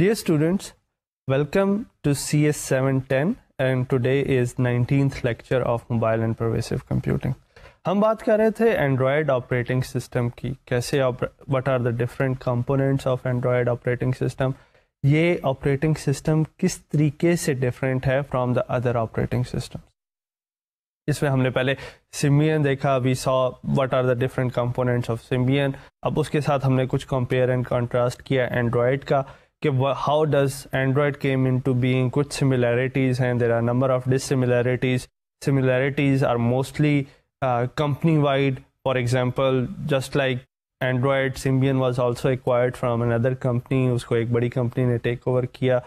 Dear students, welcome to CS 710 and today is 19th lecture of Mobile and Pervasive Computing. ہم بات کر رہے تھے اینڈرائڈ آپریٹنگ سسٹم کی، کیسے what are the different components of Android operating system. یہ operating system کس طریقے سے ڈفرینٹ ہے from the other operating system. اس میں ہم نے پہلے سمبین دیکھا، وی سا what are the different components of Symbian. اب اس کے ساتھ ہم نے کچھ کمپیئر اینڈ کنٹراسٹ کیا اینڈرائڈ کا کہ how does Android came into being. کچھ similarities ہیں، there are number of dissimilarities. Similarities are mostly company wide. For example, just like Android, Symbian was also acquired from another company. اس کو ایک بڑی company نے take over کیا.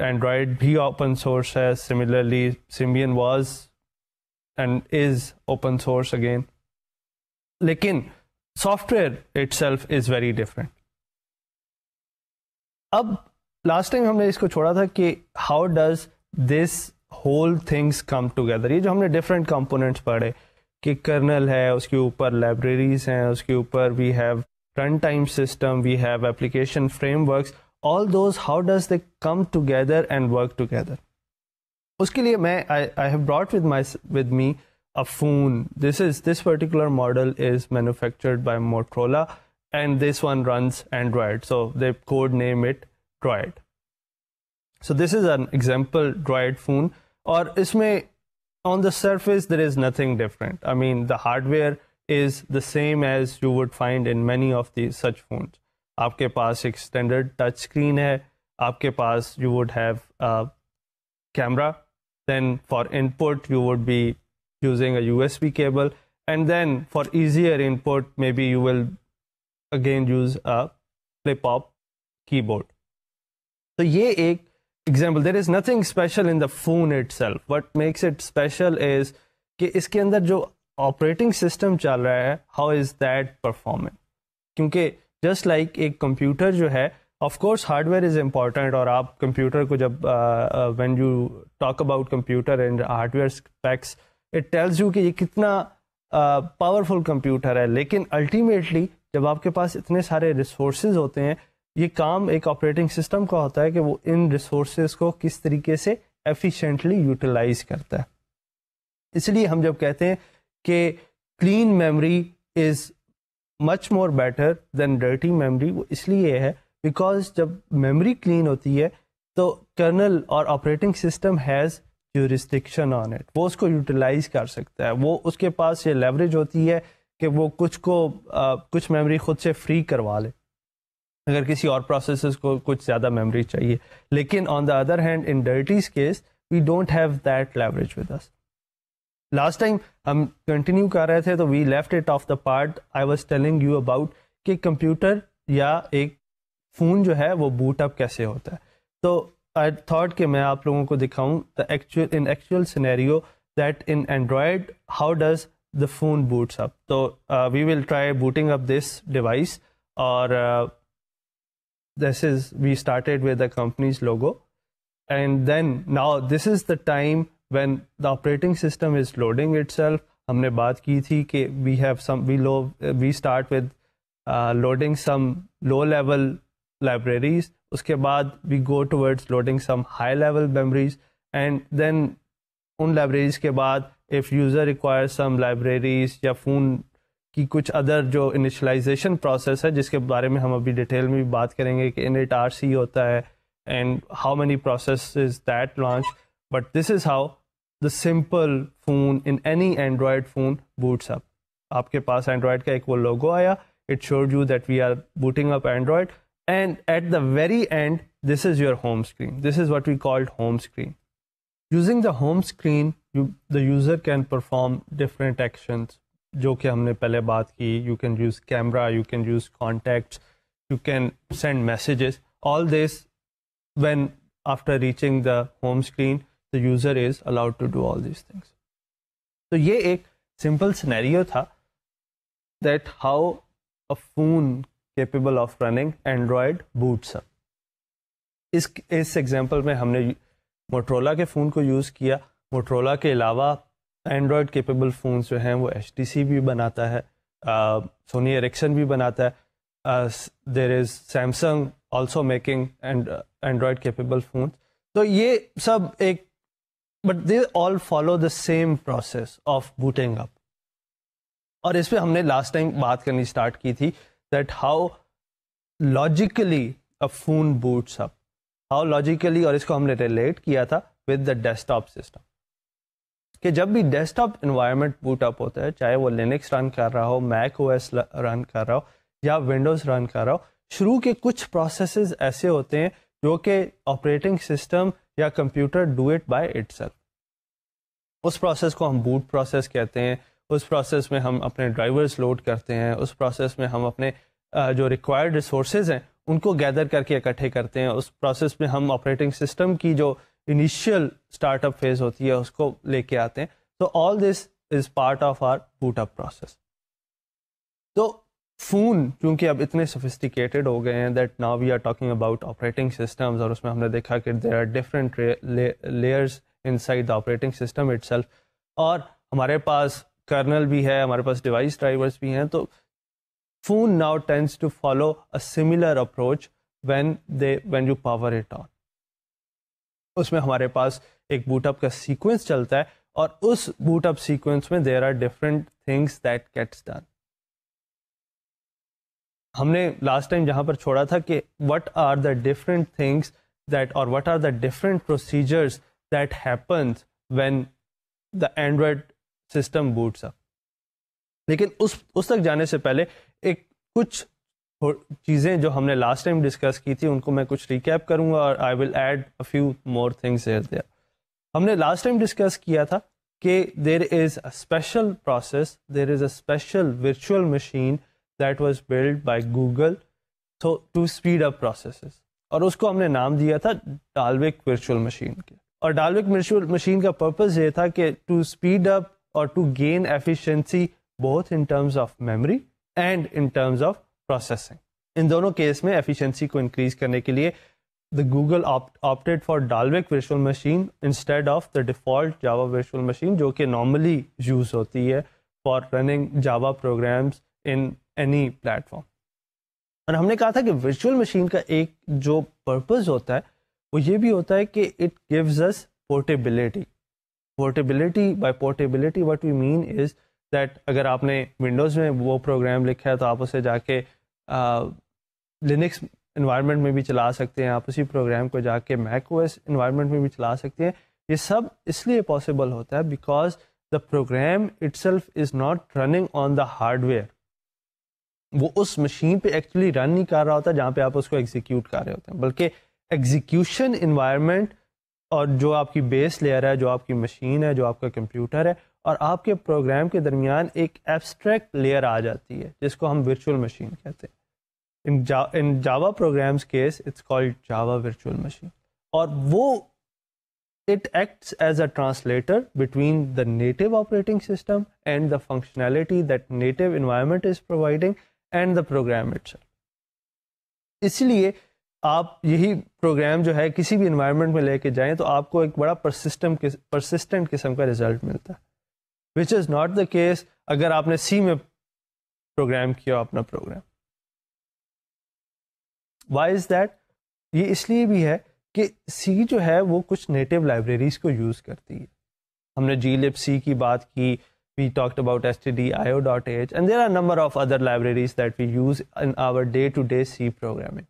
Android بھی open source ہے. Similarly, Symbian was and is open source again. لیکن software itself is very different. اب last time ہم نے اس کو چھوڑا تھا کہ how does this whole things come together. یہ جو ہم نے ڈفرینٹ کمپوننٹس پڑھے کہ کرنل ہے، اس کے اوپر لائبریریز ہیں، اس کے اوپر we have run time system, we have application frameworks, all those how does they come together and work together. اس کے لیے میں I have brought with me a phone. This particular model is manufactured by Motorola and this one runs Android, so they code name it Droid. So this is an example Droid phone, اور اس میں on the surface there is nothing different. I mean the hardware is the same as you would find in many of these such phones. آپ کے پاس ایک standard touch screen ہے، آپ کے پاس you would have a camera, then for input you would be using a USB cable, and then for easier input maybe you will again use a flip-top keyboard. So یہ ایک example. There is nothing special in the phone itself. What makes it special is کہ اس کے اندر جو operating system چل رہا ہے how is that performing. کیونکہ just like ایک computer جو ہے of course hardware is important، اور آپ computer کو جب when you talk about computer and hardware specs it tells you کہ یہ کتنا پاورفل کمپیوٹر ہے، لیکن الٹیمیٹلی جب آپ کے پاس اتنے سارے ریسورسز ہوتے ہیں، یہ کام ایک آپریٹنگ سسٹم کا ہوتا ہے کہ وہ ان ریسورسز کو کس طریقے سے ایفیشینٹلی یوٹیلائز کرتا ہے. اس لیے ہم جب کہتے ہیں کہ clean memory is much more better than dirty memory, وہ اس لیے ہے بیکاز جب میموری کلین ہوتی ہے تو کرنل اور operating system has jurisdiction on it. وہ اس کو یوٹیلائز کر سکتا ہے، وہ اس کے پاس یہ لیوریج ہوتی ہے کہ وہ کچھ میموری خود سے فری کروا لے اگر کسی اور پروسیسز کو کچھ زیادہ میموری چاہیے. لیکن on the other hand in these case we don't have that leverage with us. Last time ہم کنٹینیو کر رہے تھے تو we left it off the part I was telling you about کہ کمپیوٹر یا ایک فون جو ہے وہ بوٹ اپ کیسے ہوتا ہے. تو I thought کہ میں آپ لوگوں کو دکھاؤں in actual scenario that in Android how does the phone boots up. So we will try booting up this device, or we started with the company's logo, and then now this is the time when the operating system is loading itself. ہم نے بات کی تھی کہ we start with loading some low level libraries. اس کے بعد we go towards loading some high level memories, and then in libraries کے بعد if user requires some libraries یا فون کی کچھ ادر جو initialization process ہے جس کے بارے میں ہم ابھی ڈیٹیل میں بھی بات کریں گے کہ init RC ہوتا ہے and how many processes that launch, but this is how the simple phone in any Android phone boots up. آپ کے پاس Android کا ایک وہ logo آیا, it showed you that we are booting up Android. And at the very end, this is your home screen. This is what we called home screen. Using the home screen, the user can perform different actions. جو کہ ہم نے پہلے بات کی. You can use camera, you can use contacts, you can send messages. All this when after reaching the home screen, the user is allowed to do all these things. تو یہ ایک simple scenario تھا that how a phone capable of running Android boots up. Us example میں ہم نے Motorola کے phone کو use کیا. موٹرولا کے علاوہ اینڈرائڈ کیپیبل فونس جو ہیں وہ HTC بھی بناتا ہے, سونی ایرکسن بھی بناتا ہے, دیر از Samsung also making Android capable phones. تو یہ سب ایک but they all follow the same process of booting up. اور اس پہ ہم نے لاسٹ ٹائم بات کرنی اسٹارٹ کی تھی that how logically a phone boots up. How logically, اور اس کو ہم نے ریلیٹ کیا تھا with the desktop system. کہ جب بھی ڈیسک ٹاپ انوائرمنٹ بوٹ اپ ہوتا ہے, چاہے وہ لینکس رن کر رہا ہو, میک او ایس رن کر رہا ہو یا ونڈوز رن کر رہا ہو, شروع کے کچھ پروسیسز ایسے ہوتے ہیں جو کہ آپریٹنگ سسٹم یا computer do it by itself. اس پروسیس کو ہم بوٹ پروسیس کہتے ہیں. اس پروسیس میں ہم اپنے ڈرائیورز لوڈ کرتے ہیں. اس پروسیس میں ہم اپنے جو ریکوائرڈ ریسورسز ہیں ان کو گیدر کر کے اکٹھے کرتے ہیں. اس پروسیس میں ہم آپریٹنگ سسٹم کی جو انیشیل اسٹارٹ اپ فیز ہوتی ہے اس کو لے کے آتے ہیں. تو all this is part of our boot up process. تو فون چونکہ اب اتنے سوفسٹیکیٹڈ ہو گئے ہیں that now we are talking about operating systems, اور اس میں ہم نے دیکھا کہ there are different layers inside the operating system itself, اور ہمارے پاس کرنل بھی ہے, ہمارے پاس ڈیوائس ڈرائیورس بھی ہیں. تو phone now tends to follow a similar approach when you power it on. اس میں ہمارے پاس ایک بوٹ اپ کا سیکوینس چلتا ہے, اور اس بوٹ اپ سیکوینس میں there are different things that gets done. ہم نے لاسٹ ٹائم جہاں پر چھوڑا تھا کہ what are the different things that or what are the different procedures that happens when the Android system boots up. لیکن اس تک جانے سے پہلے ایک کچھ چیزیں جو ہم نے لاسٹ ٹائم ڈسکس کی تھی ان کو میں کچھ ریکیپ کروں گا, اور I will add a few more things here there. ہم نے لاسٹ ٹائم ڈسکس کیا تھا کہ there is a special process, there is a special virtual machine that was build by Google to speed up processes, اور اس کو ہم نے نام دیا تھا ڈالوک ورچوئل مشین کے. اور ڈالوک ورچوئل مشین کا پرپز یہ تھا کہ ٹو اسپیڈ اپ اور to gain efficiency both in terms of memory and in terms of processing. ان دونوں کیس میں ایفیشنسی کو انکریز کرنے کے لیے the Google opted for Dalvik virtual machine instead of the default Java virtual machine جو کہ normally use ہوتی ہے for running Java programs in any platform. اور ہم نے کہا تھا کہ virtual machine کا ایک جو purpose ہوتا ہے وہ یہ بھی ہوتا ہے کہ it gives us portability. Portability, by portability what we mean is that اگر آپ نے ونڈوز میں وہ پروگرام لکھا ہے تو آپ اسے جا کے لینکس انوائرمنٹ میں بھی چلا سکتے ہیں, آپ اسی پروگرام کو جا کے میک او ایس انوائرمنٹ میں بھی چلا سکتے ہیں. یہ سب اس لیے پاسبل ہوتا ہے because the program itself is not running on the hardware. وہ اس مشین پہ ایکچولی رن نہیں کر رہا ہوتا جہاں پہ آپ اس کو ایگزیکیوٹ کر رہے ہوتے ہیں, بلکہ ایگزیکیوشن انوائرمنٹ اور جو آپ کی بیس لیئر ہے, جو آپ کی مشین ہے, جو آپ کا کمپیوٹر ہے, اور آپ کے پروگرام کے درمیان ایک ایبسٹریکٹ لیئر آ جاتی ہے جس کو ہم ورچوئل مشین کہتے ہیں. In Java programs case it's called Java virtual machine, اور وہ it acts as a translator between the native operating system and the functionality that native environment is providing and the program itself. اس لیے آپ یہی programme جو ہے کسی بھی انوائرمنٹ میں لے کے جائیں تو آپ کو ایک بڑا پرسسٹنٹ قسم کا رزلٹ ملتا ہے, which is not the case اگر آپ نے سی میں پروگرام کیا اپنا پروگرام. Why is that? یہ اس لیے بھی ہے کہ سی جو ہے وہ کچھ نیٹو لائبریریز کو یوز کرتی ہے. ہم نے glibc کی بات کی, we talked about stdio.h and there are a number of other libraries that we use in our day-to-day C programming.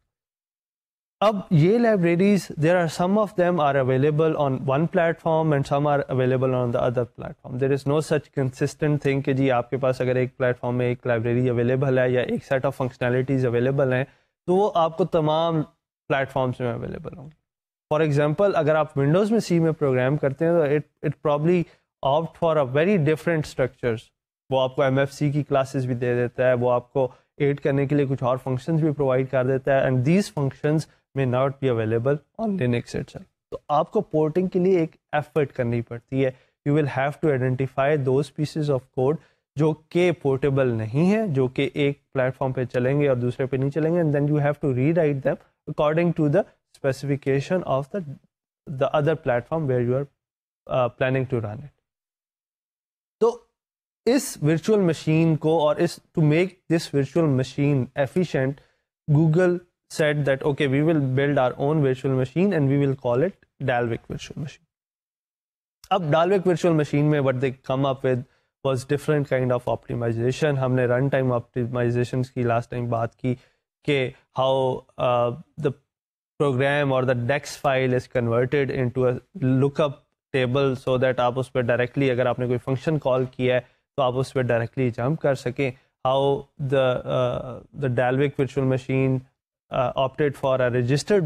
اب یہ libraries there are some of them are available on one platform and some are available on the other platform. There is no such consistent thing کہ جی آپ کے پاس اگر ایک plate form میں ایک library available ہے یا ایک سیٹ آف فنکشنالٹیز اویلیبل ہیں تو وہ آپ کو تمام پلیٹ فارمس میں اویلیبل ہوں گے. فار ایگزامپل اگر آپ ونڈوز میں سی میں پروگرام کرتے ہیں تو it probably opt for a very different structures. وہ آپ کو MFC کی کلاسز بھی دے دیتا ہے, وہ آپ کو ایڈ کرنے کے لیے کچھ اور فنکشنز بھی پرووائڈ کر دیتا ہے, and these functions may not be available on Linux itself. تو آپ کو پورٹنگ کے لیے ایک ایفرٹ کرنی پڑتی ہے. You will have to identify those pieces of code جو کہ پورٹیبل نہیں ہیں, جو کہ ایک پلیٹ فارم پہ چلیں گے اور دوسرے پہ نہیں چلیں گے, and then you have to rewrite them according to the specification of the other platform where you are planning to run it. تو اس ورچوئل مشین کو اور to make this virtual machine efficient, Google said that okay, we will build our own virtual machine and we will call it Dalvik virtual machine. اب Dalvik virtual machine میں what they come up with was different kind of optimization. ہم نے run time optimizations کی last time بات کی کہ how the program or the dex file is converted into a lookup table so that آپ اس پہ directly اگر آپ نے کوئی فنکشن کال کیا ہے تو آپ اس پہ ڈائریکٹلی جمپ کر سکیں. how the Dalvik virtual machine opted for a registered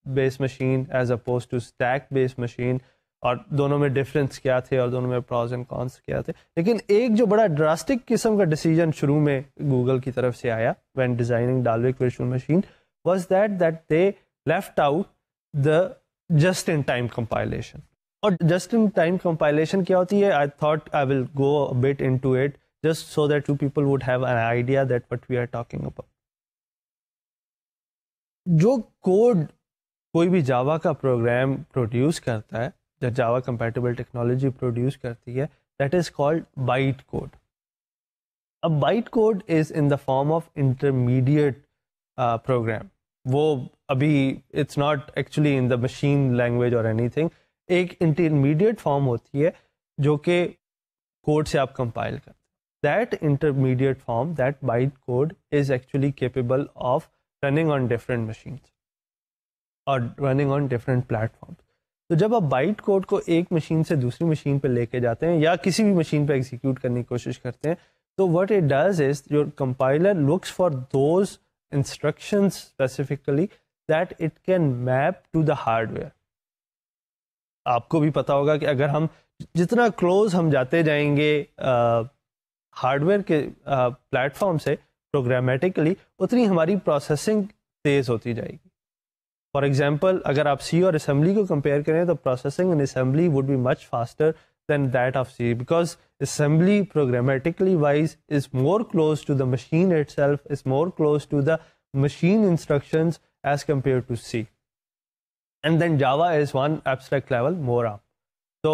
based machine as opposed to stack based machine, اور دونوں میں ڈفرینس کیا تھے اور دونوں میں پروز اینڈ کونس کیا تھے. لیکن ایک جو بڑا ڈراسٹک قسم کا ڈیسیجن شروع میں گوگل کی طرف سے آیا when designing Dalvik virtual machine was that they left out the just in time compilation. اور just in time compilation کیا ہوتی ہے, I thought I will go a bit into it just so that you people would have an idea that what we are talking about. جو code کوئی بھی جاوا کا programme produce کرتا ہے, جو جاوا کمپیٹیبل ٹیکنالوجی پروڈیوس کرتی ہے, that is called byte code. اب byte code is in the form of intermediate program. وہ ابھی it's not actually in the machine language اور اینی تھنگ, ایک انٹرمیڈیٹ فارم ہوتی ہے جو کہ کوڈ سے آپ کمپائل کرتے ہیں. That intermediate form, that byte code is actually capable of running on different machines اور رننگ آن ڈفرینٹ پلیٹفارمس. تو جب آپ بائٹ کوڈ کو ایک مشین سے دوسری مشین پہ لے کے جاتے ہیں یا کسی بھی مشین پہ ایگزیکیوٹ کرنے کی کوشش کرتے ہیں, تو what it does is your compiler looks for those instructions specifically that it can map to the hardware. آپ کو بھی پتا ہوگا کہ اگر ہم جتنا کلوز ہم جاتے جائیں گے ہارڈ ویئر کے پلیٹ فارم سے پروگرامیٹیکلی, اتنی ہماری پروسیسنگ تیز ہوتی جائے گی. فار ایگزامپل اگر آپ سی اور اسمبلی کو کمپیئر کریں تو processing in assembly would be much faster than that of C, because assembly programmatically wise is more close to the machine itself, is more close to the machine instructions as compared to C. And then Java is one abstract level more up. So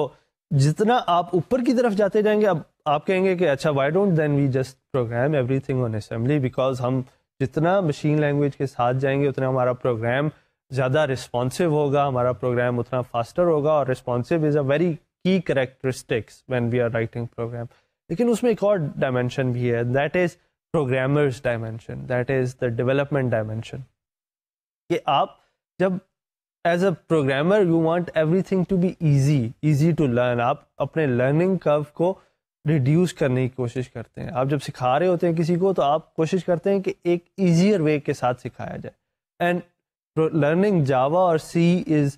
جتنا آپ اوپر کی طرف جاتے جائیں گے, اب آپ کہیں گے کہ اچھا why don't then we just program everything on assembly, because ہم جتنا مشین لینگویج کے ساتھ جائیں گے اتنا ہمارا پروگرام زیادہ رسپانسو ہوگا, ہمارا پروگرام اتنا فاسٹر ہوگا, اور responsive is a very key characteristics when we are writing program. لیکن اس میں ایک اور ڈائمینشن بھی ہے, that is programmers dimension, that is the development dimension. کہ آپ جب as a programmer you want everything to be easy to learn, آپ اپنے learning curve کو ریڈیوس کرنے کی کوشش کرتے ہیں. آپ جب سکھا رہے ہوتے ہیں کسی کو تو آپ کوشش کرتے ہیں کہ ایک ایزیئر وے کے ساتھ سکھایا جائے. And learning Java or C is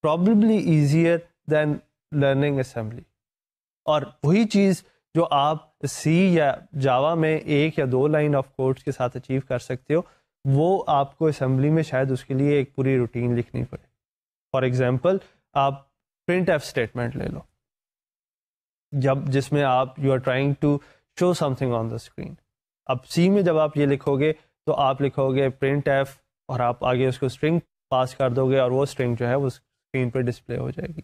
probably easier than learning assembly. اور وہی چیز جو آپ سی یا جاوا میں ایک یا دو لائن آف کوڈس کے ساتھ اچیو کر سکتے ہو, وہ آپ کو اسمبلی میں شاید اس کے لیے ایک پوری روٹین لکھنی پڑے. فار ایگزامپل آپ پرنٹ ایف اسٹیٹمنٹ لے لو, جس میں آپ you are trying to show something on the screen. اب سی میں جب آپ یہ لکھو گے تو آپ لکھو گے پرنٹ ایف اور آپ آگے اس کو اسٹرنگ پاس کر دو گے, اور وہ اسٹرنگ جو ہے وہ اسکرین پہ ڈسپلے ہو جائے گی.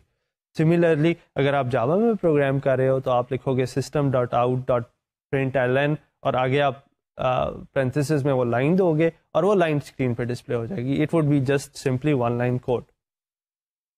سملرلی اگر آپ جاوا میں پروگرام کر رہے ہو تو آپ لکھو گے system.out.println, اور آگے آپ پرنتھیسز میں وہ لائن دو گے اور وہ لائن اسکرین پہ ڈسپلے ہو جائے گی. It would be just simply one line code.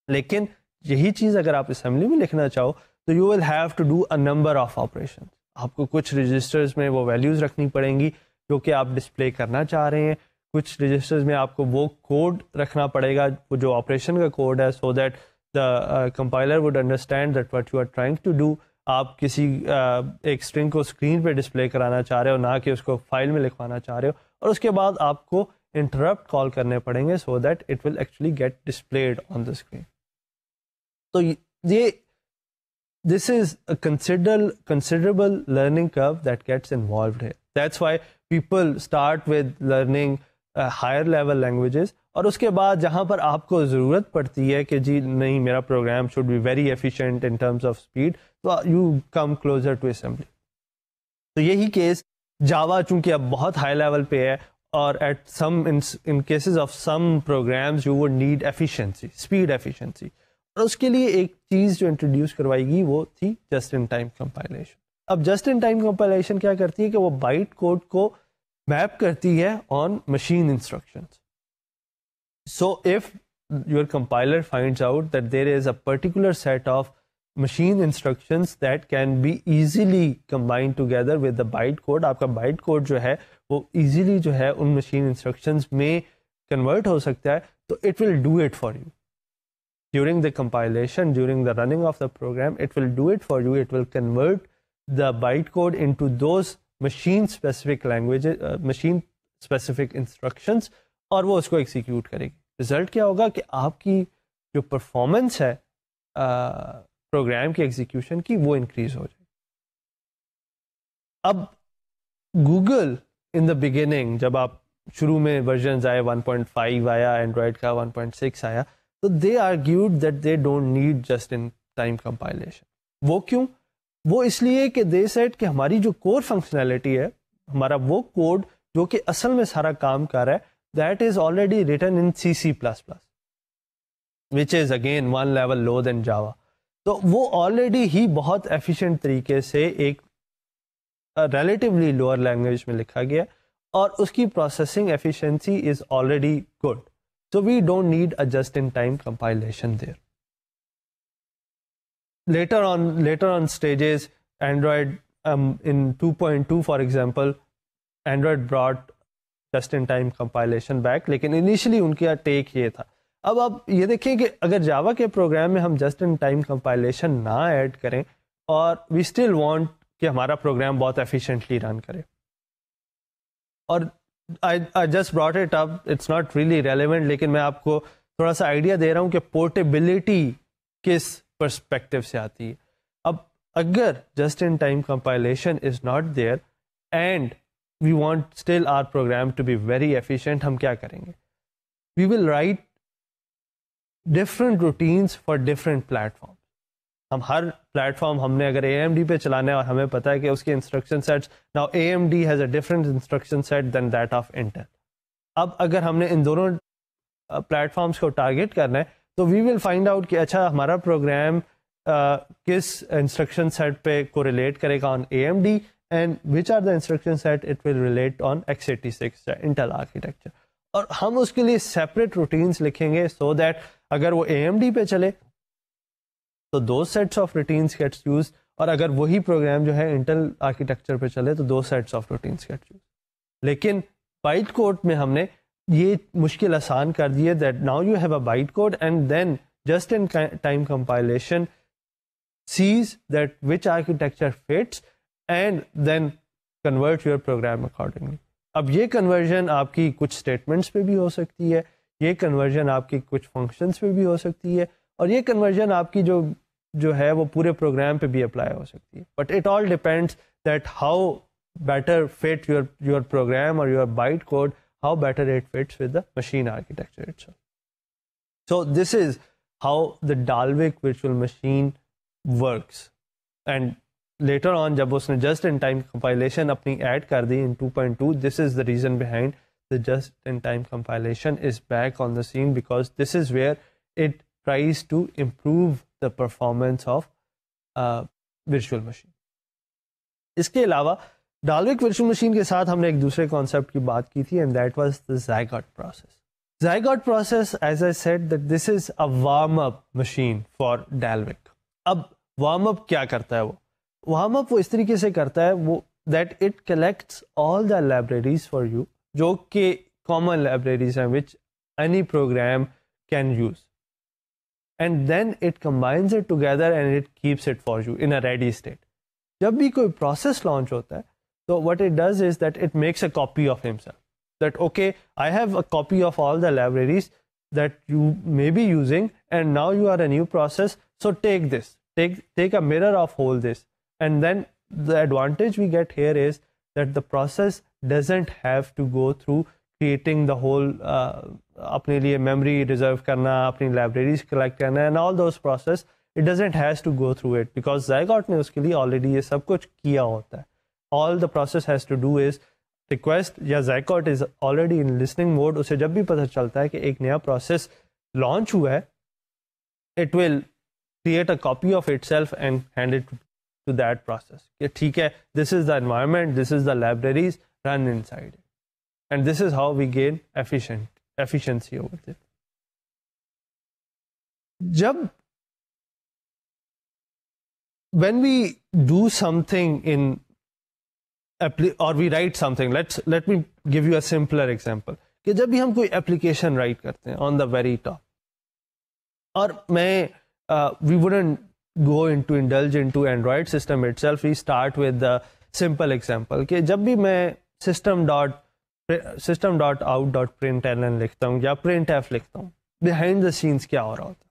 لیکن یہی چیز اگر آپ اسمبلی میں لکھنا چاہو تو you will have to do a number of operation. آپ کو کچھ رجسٹرز میں وہ ویلیوز رکھنی پڑیں گی جو کہ آپ ڈسپلے کرنا چاہ رہے ہیں, کچھ رجسٹرز میں آپ کو وہ کوڈ رکھنا پڑے گا وہ جو آپریشن کا کوڈ ہے, so that the compiler would understand that what you are trying to do. آپ کسی ایک اسٹرنگ کو اسکرین پہ ڈسپلے کرانا چاہ رہے ہو, نہ کہ اس کو فائل میں لکھوانا چاہ رہے ہو, اور اس کے بعد آپ کو انٹرپٹ کال کرنے پڑیں گے so that it will actually get displayed on the screen. تو یہ دس is a considerable learning curve that gets involved here. That's why people start with learning higher level languages, اور اس کے بعد جہاں پر آپ کو ضرورت پڑتی ہے کہ جی نہیں میرا program should be very efficient in terms of speed, تو you come closer to assembly. تو یہی کیس جاوا چونکہ اب بہت ہائی لیول پہ ہے, اور at some in cases of some programs you would need efficiency, speed efficiency, اور اس کے لیے ایک چیز جو انٹروڈیوس کروائی گئی وہ تھی جسٹ ان ٹائم کمپائلیشن. اب جسٹ ان ٹائم کمپائلیشن کیا کرتی ہے کہ وہ بائٹ کوڈ کو میپ کرتی ہے on machine instructions. So if your compiler finds out that there is a particular set of machine instructions that can be easily combined together with the byte code, آپ کا byte code جو ہے وہ easily جو ہے ان machine instructions میں convert ہو سکتا ہے, تو it will do it for you. During the compilation, during the running of the program, it will do it for you. It will convert the byte code into those machine specific languages, machine specific instructions, اور وہ اس کو execute کرے گی. Result کیا ہوگا کہ آپ کی جو پرفارمنس ہے پروگرام کی ایگزیکیوشن کی وہ انکریز ہو جائے. اب گوگل ان دا بگننگ جب آپ شروع میں ورژنز آئے 1.5 آیا, اینڈرائڈ کا 1.6 آیا, تو they argued that they don't need just in time compilation. وہ کیوں؟ وہ اس لیے کہ دے سیٹ کہ ہماری جو کور فنکشنالٹی ہے, ہمارا وہ کوڈ جو کہ اصل میں سارا کام کر رہا ہے, that is already written in C++, which is again one level lower than Java. تو وہ already ہی بہت efficient طریقے سے ایک relatively lower language میں لکھا گیا, اور اس کی processing efficiency is already good. So we don't need a just-in-time compilation there. Later on stages, Android in 2.2 for example, Android brought just in time compilation back, لیکن initially in کا ٹیک یہ تھا. اب آپ یہ دیکھیں کہ اگر جاوا کے پروگرام میں ہم جسٹ ان ٹائم کمپائلیشن نہ ایڈ کریں اور وی اسٹل وانٹ کہ ہمارا پروگرام بہت ایفیشینٹلی رن کرے, اور I just brought it up, it's not really relevant, لیکن میں آپ کو تھوڑا سا آئیڈیا دے رہا ہوں کہ پورٹیبلٹی کس پرسپیکٹو سے آتی ہے. اب اگر just in time compilation is not there and we want still our program to be very efficient, ہم کیا کریں گے؟ We will write different routines for different platforms. ہم ہر پلیٹفارم ہم نے اگر AMD پہ چلانا ہے اور ہمیں پتا ہے کہ اس کے instruction sets, now AMD has a different instruction set than that of Intel. اب اگر ہم نے ان دونوں پلیٹفارمس کو ٹارگیٹ کرنا ہے تو we will find out کہ اچھا ہمارا پروگرام کس انسٹرکشن سیٹ پہ کو ریلیٹ کرے گا on AMD, and which are the instruction set it will relate on x86 Intel architecture. اور ہم اس کے لیے separate routines لکھیں گے so that اگر وہ AMD پہ چلے تو those sets of routines gets used, اور اگر وہی پروگرام جو ہے Intel architecture پہ چلے تو those sets of routines gets used. لیکن byte code میں ہم نے یہ مشکل آسان کر دی ہے that now you have a byte code and then just in time compilation sees that which architecture fits and then convert your program accordingly. اب یہ کنورژن آپ کی کچھ اسٹیٹمنٹس پہ بھی ہو سکتی ہے, یہ کنورژن آپ کی کچھ فنکشنس پہ بھی ہو سکتی ہے, اور یہ کنورژن آپ کی جو ہے وہ پورے پروگرام پہ بھی اپلائی ہو سکتی ہے. But it all depends that how better fit your program اور your byte code, how better it fits with the machine architecture itself. So this is how the Dalvik virtual machine works. And later on جب اس نے just in time compilation اپنی add کر دی in 2.2, this is the reason behind the just in time compilation is back on the scene, because this is where it tries to improve the performance of virtual machine. اس کے علاوہ ڈالوک virtual machine کے ساتھ ہم نے ایک دوسرے concept کی بات کی تھی, and that was the zygote process. Zygote process, as I said, that this is a warm up machine for Dalvik. اب وارم اپ کیا کرتا ہے؟ وارم اپ وہ اس طریقے سے کرتا ہے وہ that it collects all the libraries for you, جو کہ کامن لائبریریز ہیں which any program can use, and then it combines it together and it keeps it for you in a ready state. جب بھی کوئی process launch ہوتا ہے تو what it does is that it makes a copy of himself, that okay, I have a copy of all the libraries that you may be using, and now you are a new process, so take this, take a mirror of all this. And then the advantage we get here is that the process doesn't have to go through creating the whole اپنے لیے memory reserve کرنا, اپنی libraries collect کرنا, and all those process, it doesn't has to go through it, because Zygote نے اس کے لیے already یہ سب کچھ کیا ہوتا ہے. All the process has to do is request, یا Zygote is already in listening mode. اسے جب بھی پتہ چلتا ہے کہ ایک نیا process launch ہوا ہے, it will create a copy of itself and hand it to that process. کہ ٹھیک ہے, this is the environment, this is the libraries, run inside it. And this is how we gain efficiency over there. جب when we do something in or we write something, let me give you a simpler example, کہ جب بھی ہم کوئی application right کرتے ہیں آن the very top, اور میں we wouldn't go into indulge into Android system itself, we start with the simple example کہ جب بھی میں system.out.println لکھتا ہوں یا printf لکھتا ہوں, behind the scenes کیا ہو رہا ہوتا ہے.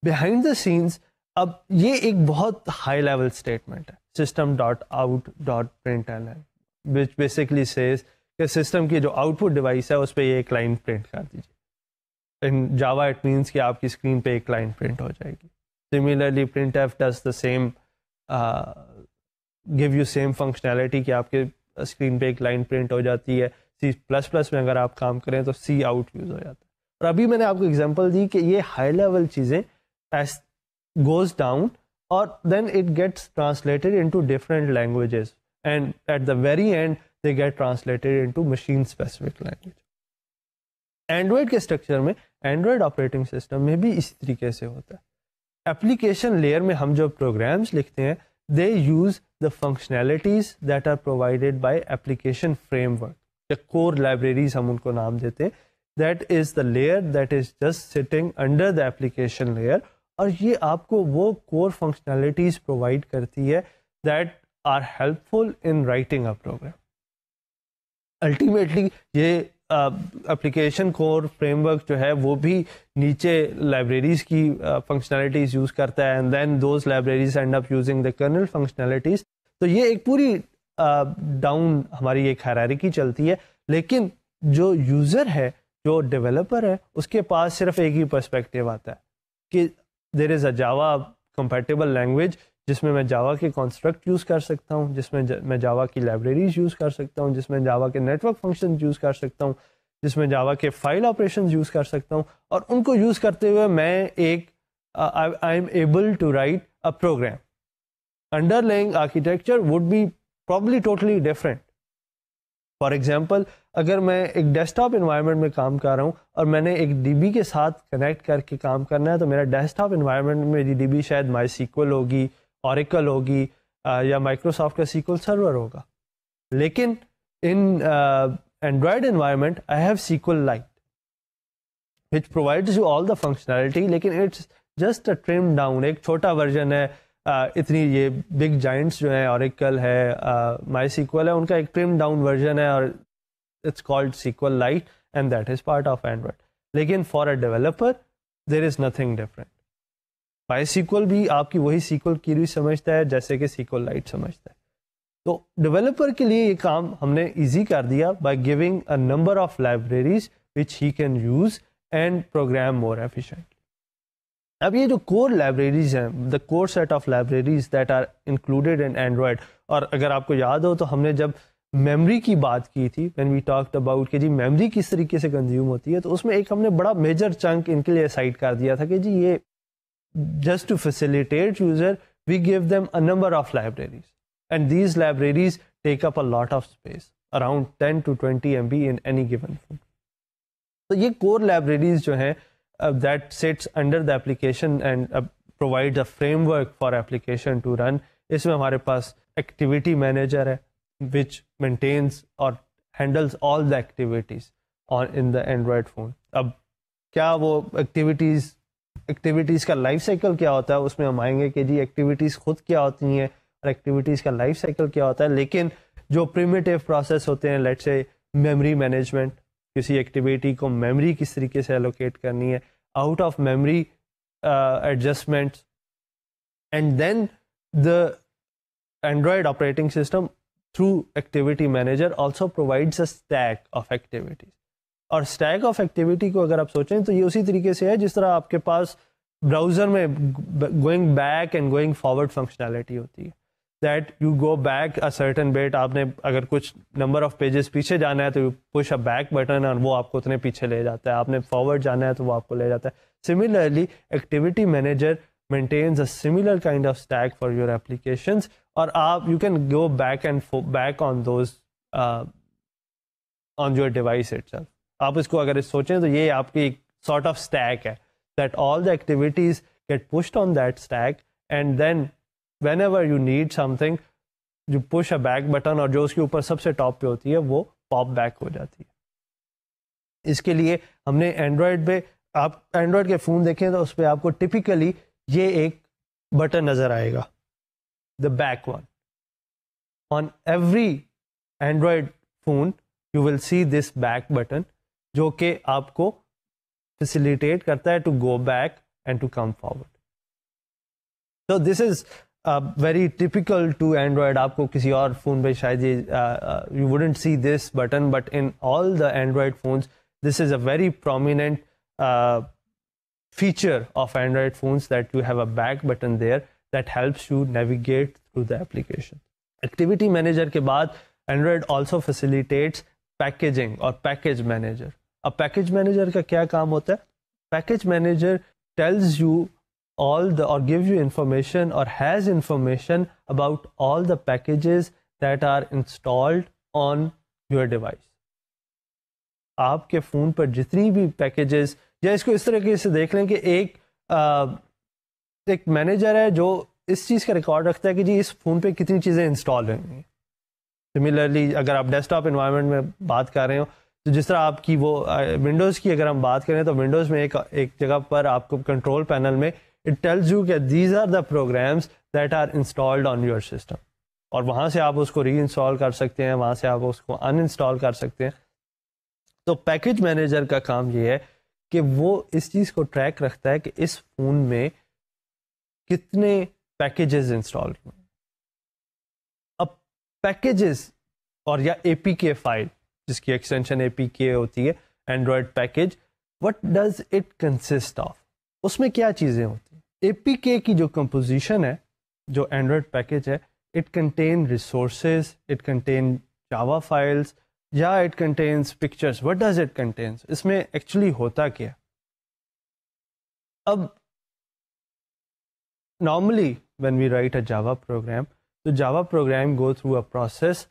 behind the scenes اب یہ ایک بہت ہائی لیول اسٹیٹمنٹ ہے, system.out.println, which basically says کہ سسٹم کی جو آؤٹ پٹ ڈیوائس ہے اس پہ یہ ایک لائن پرنٹ کر دیجیے. ان جاوا اٹ مینس کہ آپ کی اسکرین پہ ایک لائن پرنٹ ہو جائے گی. Similarly printf does the same, give you same functionality کہ آپ کے اسکرین پہ ایک لائن پرنٹ ہو جاتی ہے. C++ میں اگر آپ کام کریں تو سی آؤٹ یوز ہو جاتا ہے. اور ابھی میں نے آپ کو ایگزامپل دی کہ یہ ہائی لیول چیزیں goes down or then it gets translated into different languages and at the very end they get translated into machine specific language. Android کے اسٹرکچر میں Android operating system میں بھی اسی طریقے سے ہوتا ہے. Application layer میں ہم جو programs لکھتے ہیں they use the functionalities that are provided by application framework, the core libraries ہم ان کو نام دیتے ہیں. That is the layer that is just sitting under the application layer, اور یہ آپ کو وہ کور فنکشنالٹیز پرووائڈ کرتی ہے that are helpful in writing a program. Ultimately یہ اپلیکیشن کور فریم ورک جو ہے وہ بھی نیچے لائبریریز کی فنکشنالٹیز یوز کرتا ہے, and then those libraries end up using the kernel functionalities. تو یہ ایک پوری ڈاؤن ہماری ایک ہائرارکی چلتی ہے. لیکن جو یوزر ہے, جو ڈیولپر ہے, اس کے پاس صرف ایک ہی پرسپیکٹیو آتا ہے کہ there is a Java compatible language جس میں جاوا کے کانسٹرکٹ یوز کر سکتا ہوں, جس میں جاوا کی لائبریریز یوز کر سکتا ہوں, جس میں جاوا کے نیٹ ورک فنکشن یوز کر سکتا ہوں, جس میں جاوا کے فائل آپریشنز یوز کر سکتا ہوں. اور ان کو یوز کرتے ہوئے میں ایک I am able to write a program. Underlying architecture would be probably totally different. For example, اگر میں ایک ڈیسک ٹاپ انوائرمنٹ میں کام کر رہا ہوں اور میں نے ایک ڈی بی کے ساتھ کنیکٹ کر کے کام کرنا ہے, تو میرا ڈیسک ٹاپ انوائرمنٹ میں ڈی بی شاید مائی سیکول ہوگی, اوریکل ہوگی, یا مائکروسافٹ کا سیکول سرور ہوگا. لیکن in Android environment I have SQL lite which provides you all the functionality, لیکن it's just a trim down, ایک چھوٹا ورژن ہے. اتنی یہ بگ جائنٹس جو ہیں, اوریکل ہے, مائی سیکول ہے, ان کا ایک ٹرم ڈاؤن ورژن ہے اور it's called SQLite and that is part of Android. لیکن for a developer there is nothing different. MySQL بھی آپ کی وہی SQL query سمجھتا ہے جیسے کہ SQLite سمجھتا ہے. تو ڈیولپر کے لیے یہ کام ہم نے ایزی کر دیا by giving a number of libraries which he can use and program more efficiently. اب یہ جو کور لائبریریز ہیں, the core set of libraries that are included in Android, اور اگر آپ کو یاد ہو تو ہم نے جب میموری کی بات کی تھی, when we talked about کہ جی میموری کس طریقے سے کنزیوم ہوتی ہے, تو اس میں ایک ہم نے بڑا میجر چنک ان کے لیے سائٹ کر دیا تھا کہ جی یہ just to facilitate user we give them a number of libraries and these libraries take up a lot of space, around 10 to 20 MB in any given phone. تو یہ core libraries جو ہیں that sits under the application and provides a framework for application to run. اس میں ہمارے پاس activity manager ہے which maintains or handles all the activities in the Android phone. اب کیا وہ ایکٹیویٹیز کا لائف سائیکل کیا ہوتا ہے, اس میں ہم آئیں گے کہ جی ایکٹیویٹیز خود کیا ہوتی ہیں اور ایکٹیویٹیز کا لائف سائیکل کیا ہوتا ہے. لیکن جو پریمیٹیو پروسیس ہوتے ہیں, لیٹس سے میموری مینجمنٹ, کسی ایکٹیویٹی کو میموری کس طریقے سے الوکیٹ کرنی ہے, out of memory adjustments, and then the Android operating system through activity manager also provides a stack of activities. اور stack of activity کو اگر آپ سوچیں تو یہ اسی طریقے سے ہے جس طرح آپ کے پاس براؤزر میں going back and going forward functionality ہوتی ہے. That you go back a certain bit, آپ نے اگر کچھ number of pages پیچھے جانا ہے تو you push a back button اور وہ آپ کو اتنے پیچھے لے جاتا ہے, آپ نے forward جانا ہے تو وہ آپ کو لے جاتا ہے. Similarly, activity manager maintains a similar kind of stack for your applications, اور آپ you can go back and back on those on your device itself. آپ اس کو اگر سوچیں تو یہ آپ کی ایک sort of stack ہے that all the activities get pushed on that stack, and then whenever you need something you push a back button, اور جو اس کے اوپر سب سے ٹاپ پہ ہوتی ہے وہ پاپ بیک ہو جاتی ہے. اس کے لیے ہم نے اینڈرائڈ پہ, آپ اینڈرائڈ کے فون دیکھیں تو اس پہ آپ کو ٹپیکلی یہ ایک بٹن نظر آئے گا, the back one. On every Android phone you will see this back button, جو کہ آپ کو فیسیلیٹیٹ کرتا ہے to go back and to come forward. تو this is very typical to Android. آپ کو کسی اور فون پہ شاید you wouldn't see this button, but in all the Android phones this is a very prominent feature of Android phones, that you have a back button there that helps you navigate through the application. Activity Manager کے بعد Android also facilitates packaging or package manager. اب package manager کا کیا کام ہوتا ہے؟ Package manager tells you all the, or gives you information or has information about all the packages that are installed on your device. آپ کے phone پر جتنی بھی packages, یا اس کو اس طریقے سے دیکھ لیں کہ ایک مینیجر ہے جو اس چیز کا ریکارڈ رکھتا ہے کہ جی اس فون پہ کتنی چیزیں انسٹال ہوئی ہیں. سملرلی اگر آپ ڈیسک ٹاپ انوائرمنٹ میں بات کر رہے ہو تو جس طرح آپ کی وہ ونڈوز کی اگر ہم بات کریں تو ونڈوز میں ایک جگہ پر آپ کو کنٹرول پینل میں اٹ ٹیلز یو کہ these are the programs that are installed on your system, اور وہاں سے آپ اس کو ری انسٹال کر سکتے ہیں, وہاں سے آپ اس کو ان انسٹال کر سکتے ہیں. تو پیکج مینیجر کا کام یہ ہے کہ وہ اس چیز کو ٹریک رکھتا ہے کہ اس فون میں کتنے پیکیجز انسٹال ہوئے. اب پیکیجز اور یا اے پی کے فائل, جس کی ایکسٹینشن اے پی کے ہوتی ہے, Android package, what does it consist of, اس میں کیا چیزیں ہوتی ہیں؟ اے پی کے کی جو کمپوزیشن ہے, جو اینڈرائڈ پیکیج ہے, it contain resources, it contain Java files, یا it contains pictures. What does it contains? اس میں ایکچولی ہوتا کیا؟ اب normally when we write a Java program, تو Java program go through a process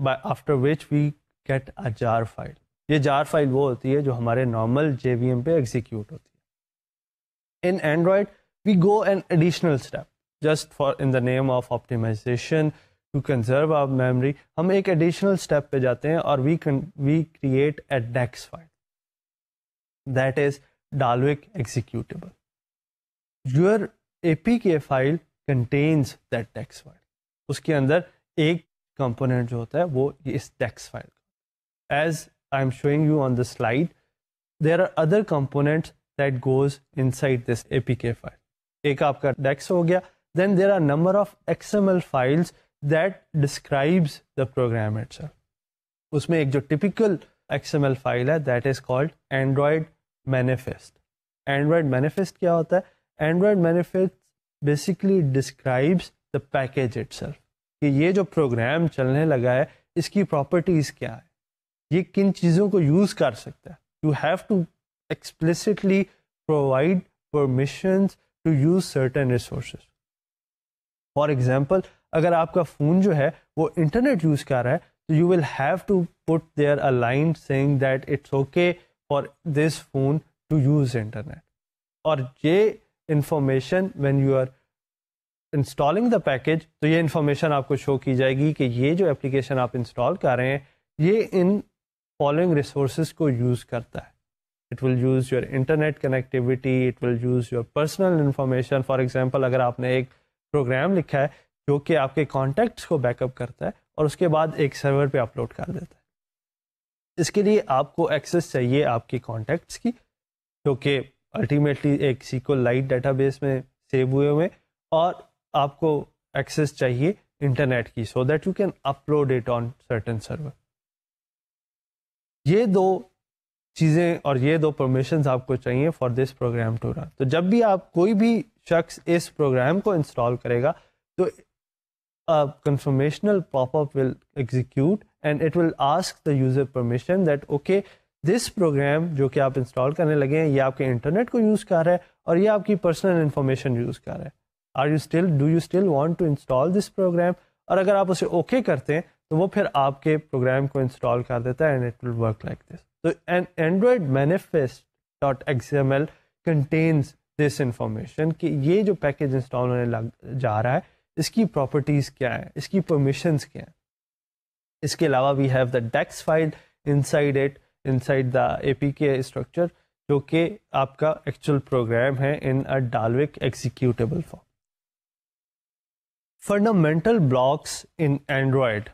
after which we get a jar file. یہ جار file وہ ہوتی ہے جو ہمارے نارمل جے وی ایم پہ ایگزیکیوٹ ہوتی ہے. In Android we go an additional step, just for in the name of optimization to conserve our memory. ہم ایک ایڈیشنل اسٹیپ پہ جاتے ہیں اور we create a dex file that is Dalvik executable. Your A P K file contains that dex file. اس کے اندر ایک کمپوننٹ جو ہوتا ہے وہ اس ڈیکس فائل کا. As I am showing you on the slide, there are other components that goes inside this A P K file. ایک آپ کا ڈیکس ہو گیا, دین دیر are number of XML files that describes the program itself. اس میں ایک جو typical XML فائل ہے that is called Android manifest. Android manifest کیا ہوتا ہے؟ Android manifest basically describes the package itself. کہ یہ جو پروگرام چلنے لگا ہے اس کی پراپرٹیز کیا ہے, یہ کن چیزوں کو یوز کر سکتا ہے. You have to explicitly provide permissions to use certain resources. For example, اگر آپ کا فون جو ہے وہ انٹرنیٹ یوز کر رہا ہے تو you will have to put there a line saying that it's okay for this phone to use internet. اور یہ information when you are installing the package, تو یہ انفارمیشن آپ کو شو کی جائے گی کہ یہ جو اپلیکیشن آپ انسٹال کر رہے ہیں یہ ان فالوئنگ ریسورسز کو یوز کرتا ہے. It will use your internet connectivity, it will use your personal information. For example اگر آپ نے ایک پروگرام لکھا ہے جو کہ آپ کے کانٹیکٹس کو بیک اپ کرتا ہے اور اس کے بعد ایک سرور پہ اپلوڈ کر دیتا ہے, اس کے لیے آپ کو ایکسیس چاہیے آپ کی کانٹیکٹس کی, جو کہ الٹیمیٹلی ایک سیکول لائٹ ڈیٹا بیس میں سیو ہوئے ہوئے, اور آپ کو ایکسیس چاہیے انٹرنیٹ کی, so that you can upload it on certain server. یہ دو چیزیں اور یہ دو پرمیشنز آپ کو چاہیے for this program to run. تو جب بھی آپ کوئی بھی شخص اس پروگرام کو انسٹال کرے گا تو confirmational pop-up will execute and it will ask the user permission that okay this program جو کہ آپ انسٹال کرنے لگے ہیں یہ آپ کے انٹرنیٹ کو یوز کر رہا ہے اور یہ آپ کی پرسنل انفارمیشن یوز کر رہا ہے. Do you still want to install this program؟ اور اگر آپ اسے اوکے کرتے ہیں تو وہ پھر آپ کے پروگرام کو انسٹال کر دیتا ہے and it will work like this. So an Android manifest.xml contains this information کہ یہ جو پیکج انسٹال ہونے جا رہا ہے اس کی پراپرٹیز کیا ہیں, اس کی پرمیشنز کیا ہیں. اس کے علاوہ we have the dex file inside it, inside the A P K structure, جو کہ آپ کا ایکچوئل پروگرام ہے in a Dalvik executable form. Fundamental blocks in Android,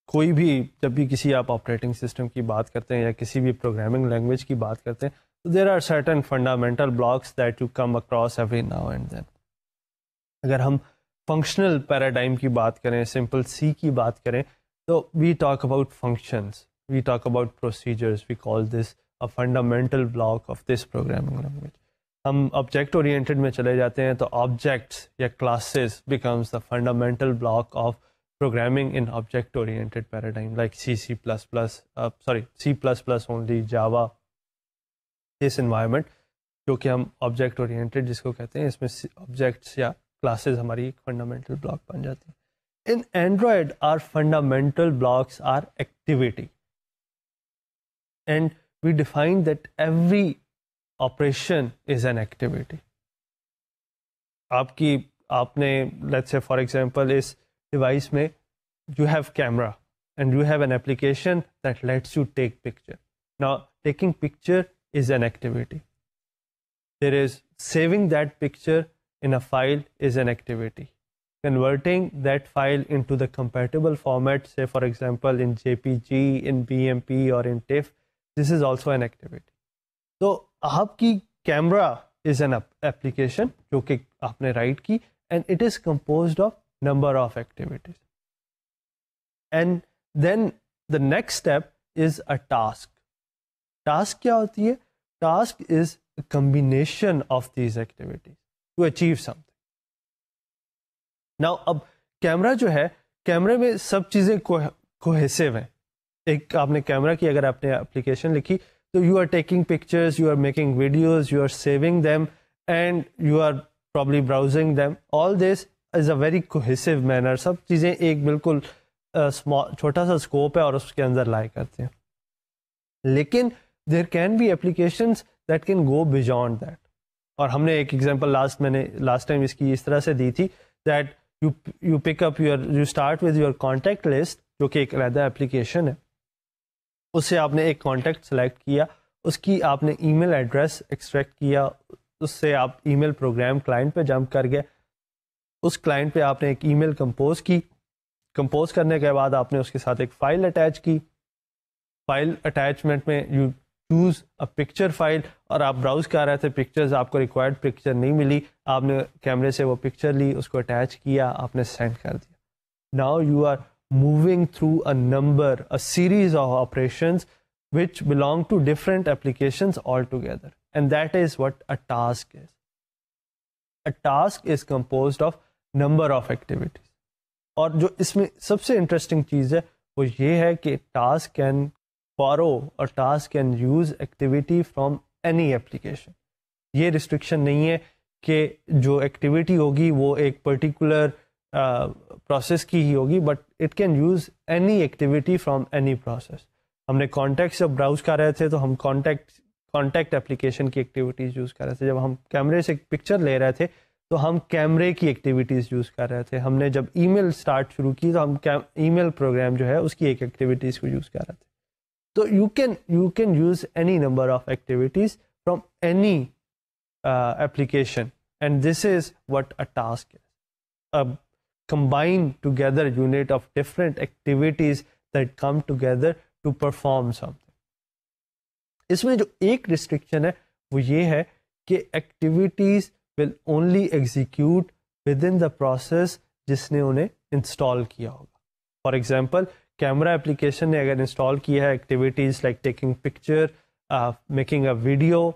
کوئی بھی جب بھی کسی آپ آپریٹنگ سسٹم کی بات کرتے ہیں یا کسی بھی پروگرامنگ لینگویج کی بات کرتے ہیں, تو there are certain fundamental blocks that you come across every now and then. اگر ہم فنکشنل پیراڈائم کی بات کریں, سمپل سی کی بات کریں, تو we talk about functions, we talk about procedures, we call this a fundamental block of this programming language. ہم آبجیکٹ اورینٹڈ میں چلے جاتے ہیں تو آبجیکٹس یا classes becomes the fundamental block of programming in object oriented paradigm like C++, C++ only, Java, this environment جو کہ ہم object oriented جس کو کہتے ہیں, اس میں objects یا classes ہماری ایک fundamental block بن جاتی ہیں. In Android our fundamental blocks are activity and we define that every operation is an activity. آپ نے let's say for example us device میں you have camera and you have an application that lets you take picture. Now taking picture is an activity. There is saving that picture in a file is an activity. Converting that file into the compatible format, say for example in JPG, in BMP or in TIFF, this is also an activity. So آپ کی camera is an application جو کہ آپ نے write کی and it is composed of number of activities. And then the next step is a task. Task کیا ہوتی ہے؟ Task is a combination of these activities to achieve something. Now اب camera جو ہے, کیمرے میں سب چیزیں کوہیسو ہیں. ایک آپ نے کیمرہ کی اگر آپ نے اپلیکیشن لکھی تو you are taking pictures, you are making videos, you are saving them and you are probably browsing them. All this is a very cohesive manner. سب چیزیں ایک بالکل چھوٹا سا اسکوپ ہے اور اس کے اندر لائے کرتے ہیں. لیکن there can be applications that can go beyond that. اور ہم نے ایک ایگزامپل لاسٹ ٹائم اس کی اس طرح سے دی تھی that you pick up you start with your contact list, جو کہ ایک علیحدہ اپلیکیشن ہے. اس سے آپ نے ایک کانٹیکٹ سلیکٹ کیا, اس کی آپ نے ای میل ایڈریس ایکسٹریکٹ کیا, اس سے آپ ای میل پروگرام کلائنٹ پہ جمپ کر گئے. اس کلائنٹ پہ آپ نے ایک ای میل کمپوز کی, کمپوز کرنے کے بعد آپ نے اس کے ساتھ ایک فائل اٹیچ کی. فائل اٹیچمنٹ میں you choose a picture file, اور آپ براؤز کر رہے تھے پکچرز, آپ کو ریکوائرڈ پکچر نہیں ملی, آپ نے کیمرے سے وہ پکچر لی, اس کو اٹیچ کیا, آپ نے سینڈ کر دیا. Now you are moving through a number, a series of operations which belong to different applications altogether, and that is what a task is. A task is composed of number of activities. اور جو اس میں سب سے interesting چیز ہے وہ یہ ہے کہ ٹاسک کین borrow اور task can use activity from any application. یہ ریسٹرکشن نہیں ہے کہ جو ایکٹیویٹی ہوگی وہ ایک پرٹیکولر پروسیس کی ہی ہوگی, but it can use any activity from any process. ہم نے کانٹیکٹ جب براؤز کر رہے تھے تو ہم کانٹیکٹ ایپلیکیشن کی ایکٹیویٹیز یوز کر رہے تھے. جب ہم کیمرے سے پکچر لے رہے تھے تو ہم کیمرے کی ایکٹیویٹیز یوز کر رہے تھے. ہم نے جب ای میل اسٹارٹ شروع کی تو ہم ای میل پروگرام جو ہے اس کی ایک ایکٹیویٹیز کو یوز کر رہے تھے. تو you can use any number of activities from any application, and this is what a task is, combined together unit of different activities that come together to perform something. اس میں جو ایک restriction ہے وہ یہ ہے کہ activities will only execute within the process جس نے انہیں انسٹال کیا ہوگا. فار ایگزامپل کیمرہ اپلیکیشن نے اگر انسٹال کیا ہے activities like taking picture, making a video,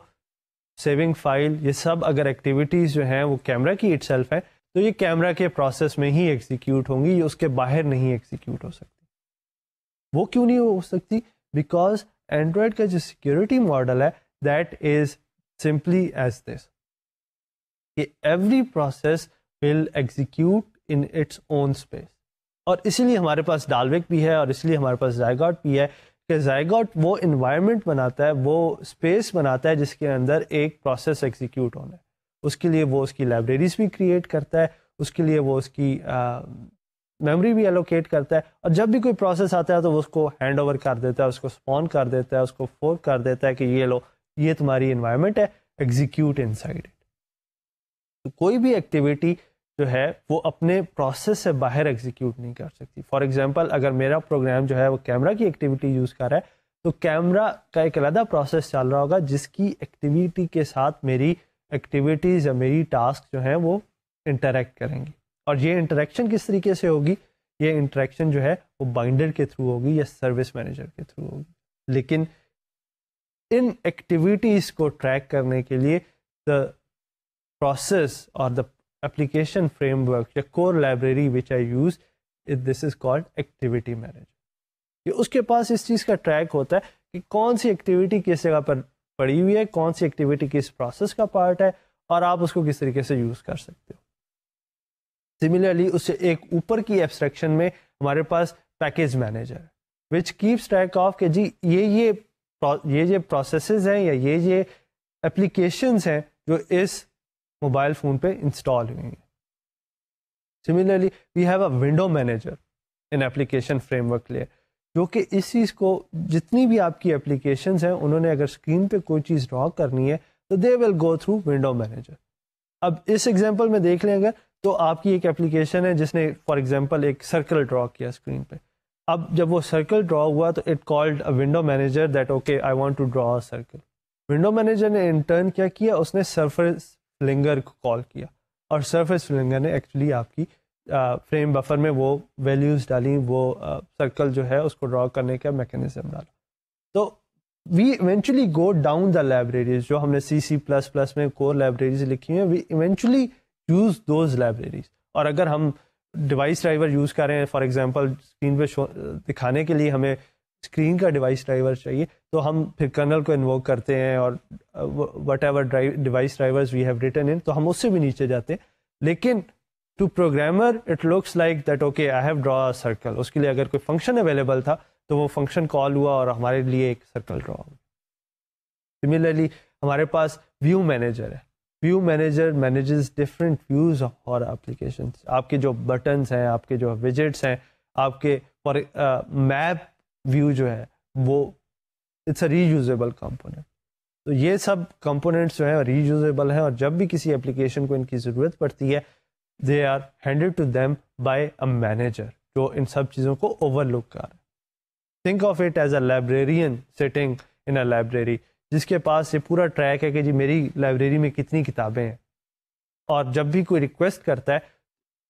saving file, یہ سب اگر ایکٹیویٹیز جو ہیں وہ کیمرہ کی اٹ سیلف ہے تو یہ کیمرہ کے پروسیس میں ہی ایگزیکیوٹ ہوں گی, یہ اس کے باہر نہیں ایگزیکیوٹ ہو سکتی. وہ کیوں نہیں ہو سکتی؟ بیکاز اینڈرائڈ کا جو سیکورٹی ماڈل ہے that is simply as this کہ every process will execute in its own space. اور اسی لیے ہمارے پاس ڈالوک بھی ہے اور اس لیے ہمارے پاس زائگاٹ بھی ہے کہ zygote وہ انوائرمنٹ بناتا ہے, وہ اسپیس بناتا ہے جس کے اندر ایک پروسیس ایگزیکیوٹ ہونا ہے. اس کے لیے وہ اس کی لائبریریز بھی کریٹ کرتا ہے, اس کے لیے وہ اس کی میموری بھی الوکیٹ کرتا ہے, اور جب بھی کوئی پروسیس آتا ہے تو وہ اس کو ہینڈ اوور کر دیتا ہے, اس کو اسپون کر دیتا ہے, اس کو فورک کر دیتا ہے کہ یہ لو, یہ تمہاری انوائرمنٹ ہے, ایگزیکیوٹ ان سائڈ. کوئی بھی ایکٹیویٹی جو ہے وہ اپنے پروسیس سے باہر ایگزیکیوٹ نہیں کر سکتی. فار ایگزامپل اگر میرا پروگرام جو ہے وہ کیمرہ کی ایکٹیویٹی یوز کر رہا ہے تو کیمرہ کا ایک علیحدہ پروسیس چل رہا ہوگا جس کی ایکٹیویٹی کے ساتھ میری ایکٹیویٹیز یا میری ٹاسک جو ہیں وہ انٹریکٹ کریں گی. اور یہ انٹریکشن کس طریقے سے ہوگی؟ یہ انٹریکشن جو ہے وہ بائنڈر کے تھرو ہوگی یا سروس مینیجر کے تھرو ہوگی. لیکن ان ایکٹیویٹیز کو ٹریک کرنے کے لیے دا پروسیس اور دا application framework یا core library which I use, this is called activity manager. کہ اس کے پاس اس چیز کا ٹریک ہوتا ہے کہ کون سی ایکٹیویٹی کس جگہ پر پڑی ہوئی ہے, کون سی ایکٹیویٹی کس پروسیس کا پارٹ ہے, اور آپ اس کو کس طریقے سے یوز کر سکتے ہو. سملرلی اس سے ایک اوپر کی ایبسٹریکشن میں ہمارے پاس پیکیج مینیجر ہے which keeps track of کہ جی یہ پروسیسز ہیں یا یہ اپلیکیشنز ہیں جو اس موبائل فون پہ انسٹال ہوئی ہیں. Similarly we have a window manager in application framework layer, جو کہ اس چیز کو جتنی بھی آپ کی ایپلیکیشنز ہیں انہوں نے اگر اسکرین پہ کوئی چیز ڈرا کرنی ہے تو دے ول گو تھرو ونڈو مینیجر. اب اس ایگزامپل میں دیکھ لیں اگر تو آپ کی ایک ایپلیکیشن ہے جس نے فار ایگزامپل ایک سرکل ڈرا کیا اسکرین پہ. اب جب وہ سرکل ڈرا ہوا تو it called a window manager that okay I want to draw a circle. Window manager نے ان ٹرن کیا کیا, اس نے سرفیس فلنگر کو کال کیا, اور سرفیس فلنگر نے ایکچولی آپ کی فریم بفر میں وہ ویلیوز ڈالی, وہ سرکل جو ہے اس کو ڈرا کرنے کا میکینزم ڈالا. تو we eventually go down the libraries جو ہم نے C++ میں کور لائبریریز لکھی ہیں, we eventually use those libraries. اور اگر ہم ڈیوائس ڈرائیور یوز کر رہے ہیں, فار ایگزامپل اسکرین پہ دکھانے کے لیے ہمیں اسکرین کا ڈیوائس ڈرائیور چاہیے, تو ہم پھر کرنل کو انووک کرتے ہیں اور whatever device drivers we have written in, تو ہم اس سے بھی نیچے جاتے ہیں. لیکن to programmer it looks like that okay I have draw a circle. اس کے لیے اگر کوئی فنکشن اویلیبل تھا تو وہ فنکشن کال ہوا اور ہمارے لیے ایک سرکل ڈرا ہوا. سملرلی ہمارے پاس ویو مینیجر ہے. View manager manages different views اور اپلیکیشنس. آپ کے جو بٹنس ہیں, آپ کے جو ویجٹس ہیں, آپ کے میپ ویو جو ہے وہ it's a reusable component. تو یہ سب کمپوننٹس جو ہیں ری یوزیبل ہیں, اور جب بھی کسی اپلیکیشن کو ان کی ضرورت پڑتی ہے they are handed to them by a manager جو ان سب چیزوں کو اوور لک کر رہا ہے. Think of it as a librarian sitting in a library, جس کے پاس یہ پورا ٹریک ہے کہ جی میری لائبریری میں کتنی کتابیں ہیں, اور جب بھی کوئی ریکویسٹ کرتا ہے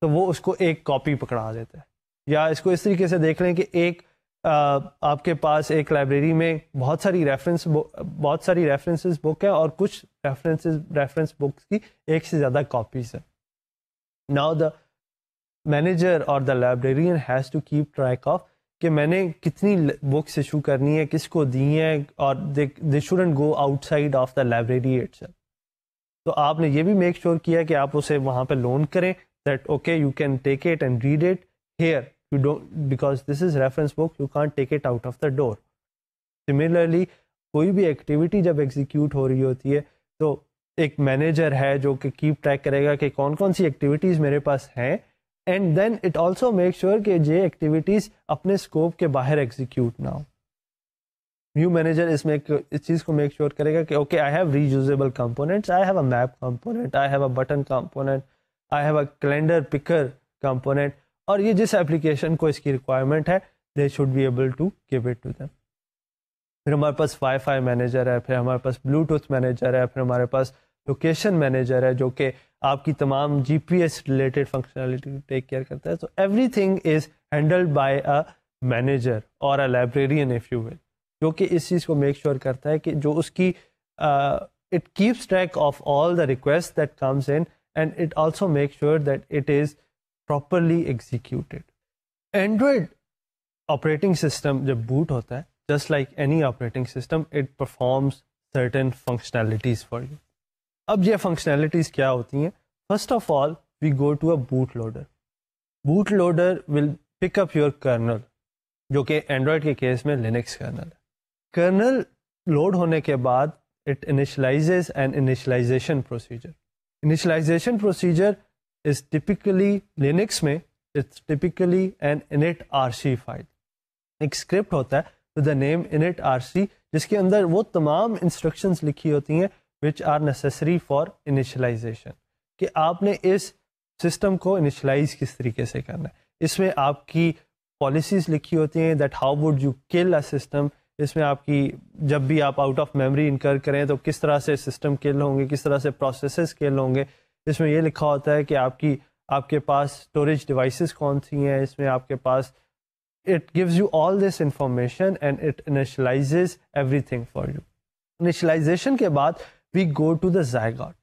تو وہ اس کو ایک کاپی پکڑا دیتا ہے. یا اس کو اس طریقے سے دیکھ لیں کہ ایک آپ کے پاس ایک لائبریری میں بہت ساری ریفرنسز بک ہیں اور کچھ ریفرنس بکس کی ایک سے زیادہ کاپیز ہیں. ناؤ دا مینیجر اور the librarian has to keep track of کہ میں نے کتنی بکس ایشو کرنی ہے, کس کو دی ہیں, اور they shouldn't go outside of the library itself. تو آپ نے یہ بھی میک شیور کیا کہ آپ اسے وہاں پہ لون کریں that okay you can take it and read it here. You don't, because this is reference book, you can't take it out of the door. Similarly, کوئی بھی ایکٹیویٹی جب ایگزیکیوٹ ہو رہی ہوتی ہے تو ایک مینیجر ہے جو کہ کیپ ٹریک کرے گا کہ کون کون سی ایکٹیویٹیز میرے پاس ہیں, and then it also make sure کہ یہ ایکٹیویٹیز اپنے اسکوپ کے باہر ایگزیکیوٹ نہ ہو. نیو مینیجر اس میں اس چیز کو میک شیور کرے گا کہ okay I have reusable components, I have a map component, I have a button component, I have a calendar picker component, اور یہ جس ایپلیکیشن کو اس کی ریکوائرمنٹ ہے they should be able to give it to them. پھر ہمارے پاس wi fi manager ہے, پھر ہمارے پاس بلوٹوتھ مینیجر ہے, پھر ہمارے پاس لوکیشن مینیجر ہے جو کہ آپ کی تمام G P S related functionality take care کرتا ہے. تو everything is handled by a manager اور a librarian if you will, جو کہ اس چیز کو میک شیور کرتا ہے کہ جو اس کی it keeps track of all the request that comes in, and it also make sure that it is properly executed. Android operating system جب boot ہوتا ہے, just like any operating system, it performs certain functionalities for you. اب یہ functionalities کیا ہوتی ہیں؟ First of all, we go to a bootloader. Bootloader will pick up your kernel. جو کہ اینڈرائڈ کے کیس میں لینکس کرنل ہے. کرنل لوڈ ہونے کے بعد it initializes an initialization procedure. Initialization procedure is typically Linux میں it's typically an init rc file. ایک اسکرپٹ ہوتا ہے with the name init rc جس کے اندر وہ تمام انسٹرکشنز لکھی ہوتی ہیں which are necessary for initialization کہ آپ نے اس سسٹم کو انیشلائز کس طریقے سے کرنا ہے. اس میں آپ کی پالیسیز لکھی ہوتی ہیں دیٹ ہاؤ وڈ یو کل اے سسٹم. اس میں آپ کی جب بھی آپ آؤٹ آف میموری انکر کریں تو کس طرح سے سسٹم کل ہوں گے, کس طرح سے پروسیسز کل ہوں گے. اس میں یہ لکھا ہوتا ہے کہ آپ کے پاس اسٹوریج ڈیوائسز کون سی ہیں. اس میں آپ کے پاس it gives you all this information and it initializes everything for you. Initialization کے بعد وی گو ٹو دا زائگاٹ.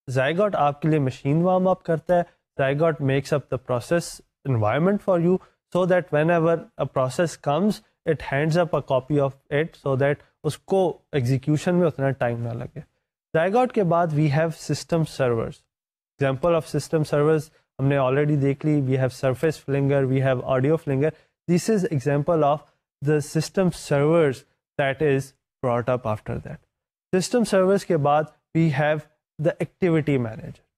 زائگاٹ آپ کے لیے مشین وارم اپ کرتا ہے. Zygote makes up the process environment for you so that whenever a process comes it hands up a copy of it so that اس کو execution میں اتنا ٹائم نہ لگے. زائگاٹ کے بعد we have system servers. Example of system servers ہم نے already دیکھ لی. We have surface flinger, we have audio flinger. This is example of the system servers that is brought up after that. System servers کے بعد we have the activity manager.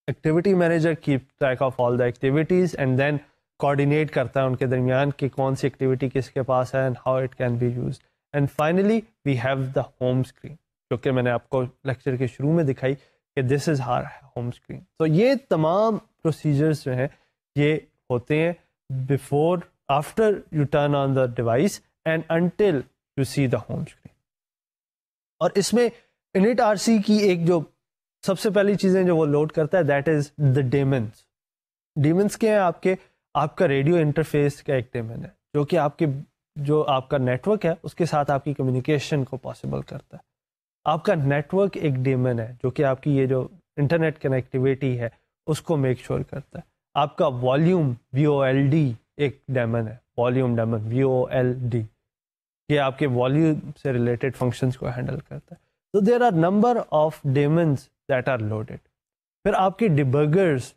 Activity manager keep track of all the activities and then coordinate کرتا ہے ان کے درمیان کہ کون سی activity کس کے پاس ہے and how it can be used. And finally we have the home screen جو کہ میں نے آپ کو لیکچر کے شروع میں دکھائی کہ دس از ہار ہوم اسکرین. تو یہ تمام پروسیجرز جو ہیں یہ ہوتے ہیں before after you turn on the device and until you see the home screen. اور اس میں init rc کی ایک جو سب سے پہلی چیزیں جو وہ لوڈ کرتا ہے دیٹ از دا ڈیمنس. ڈیمنس کیا ہیں آپ کا ریڈیو انٹرفیس کا ایک ڈیمن ہے جو کہ آپ کا نیٹ ورک ہے اس کے ساتھ آپ کی کمیونیکیشن کو پاسبل کرتا ہے. آپ کا نیٹ ورک ایک ڈیمن ہے جو کہ آپ کی یہ جو انٹرنیٹ کنیکٹیویٹی ہے اس کو میک شور کرتا ہے. آپ کا والیوم VOLD ایک ڈیمن ہے, والیوم ڈیمن VOLD یہ آپ کے والیوم سے ریلیٹڈ فنکشنز کو ہینڈل کرتا ہے. تو there are number of daemons that are loaded. پھر آپ کے ڈیبگرز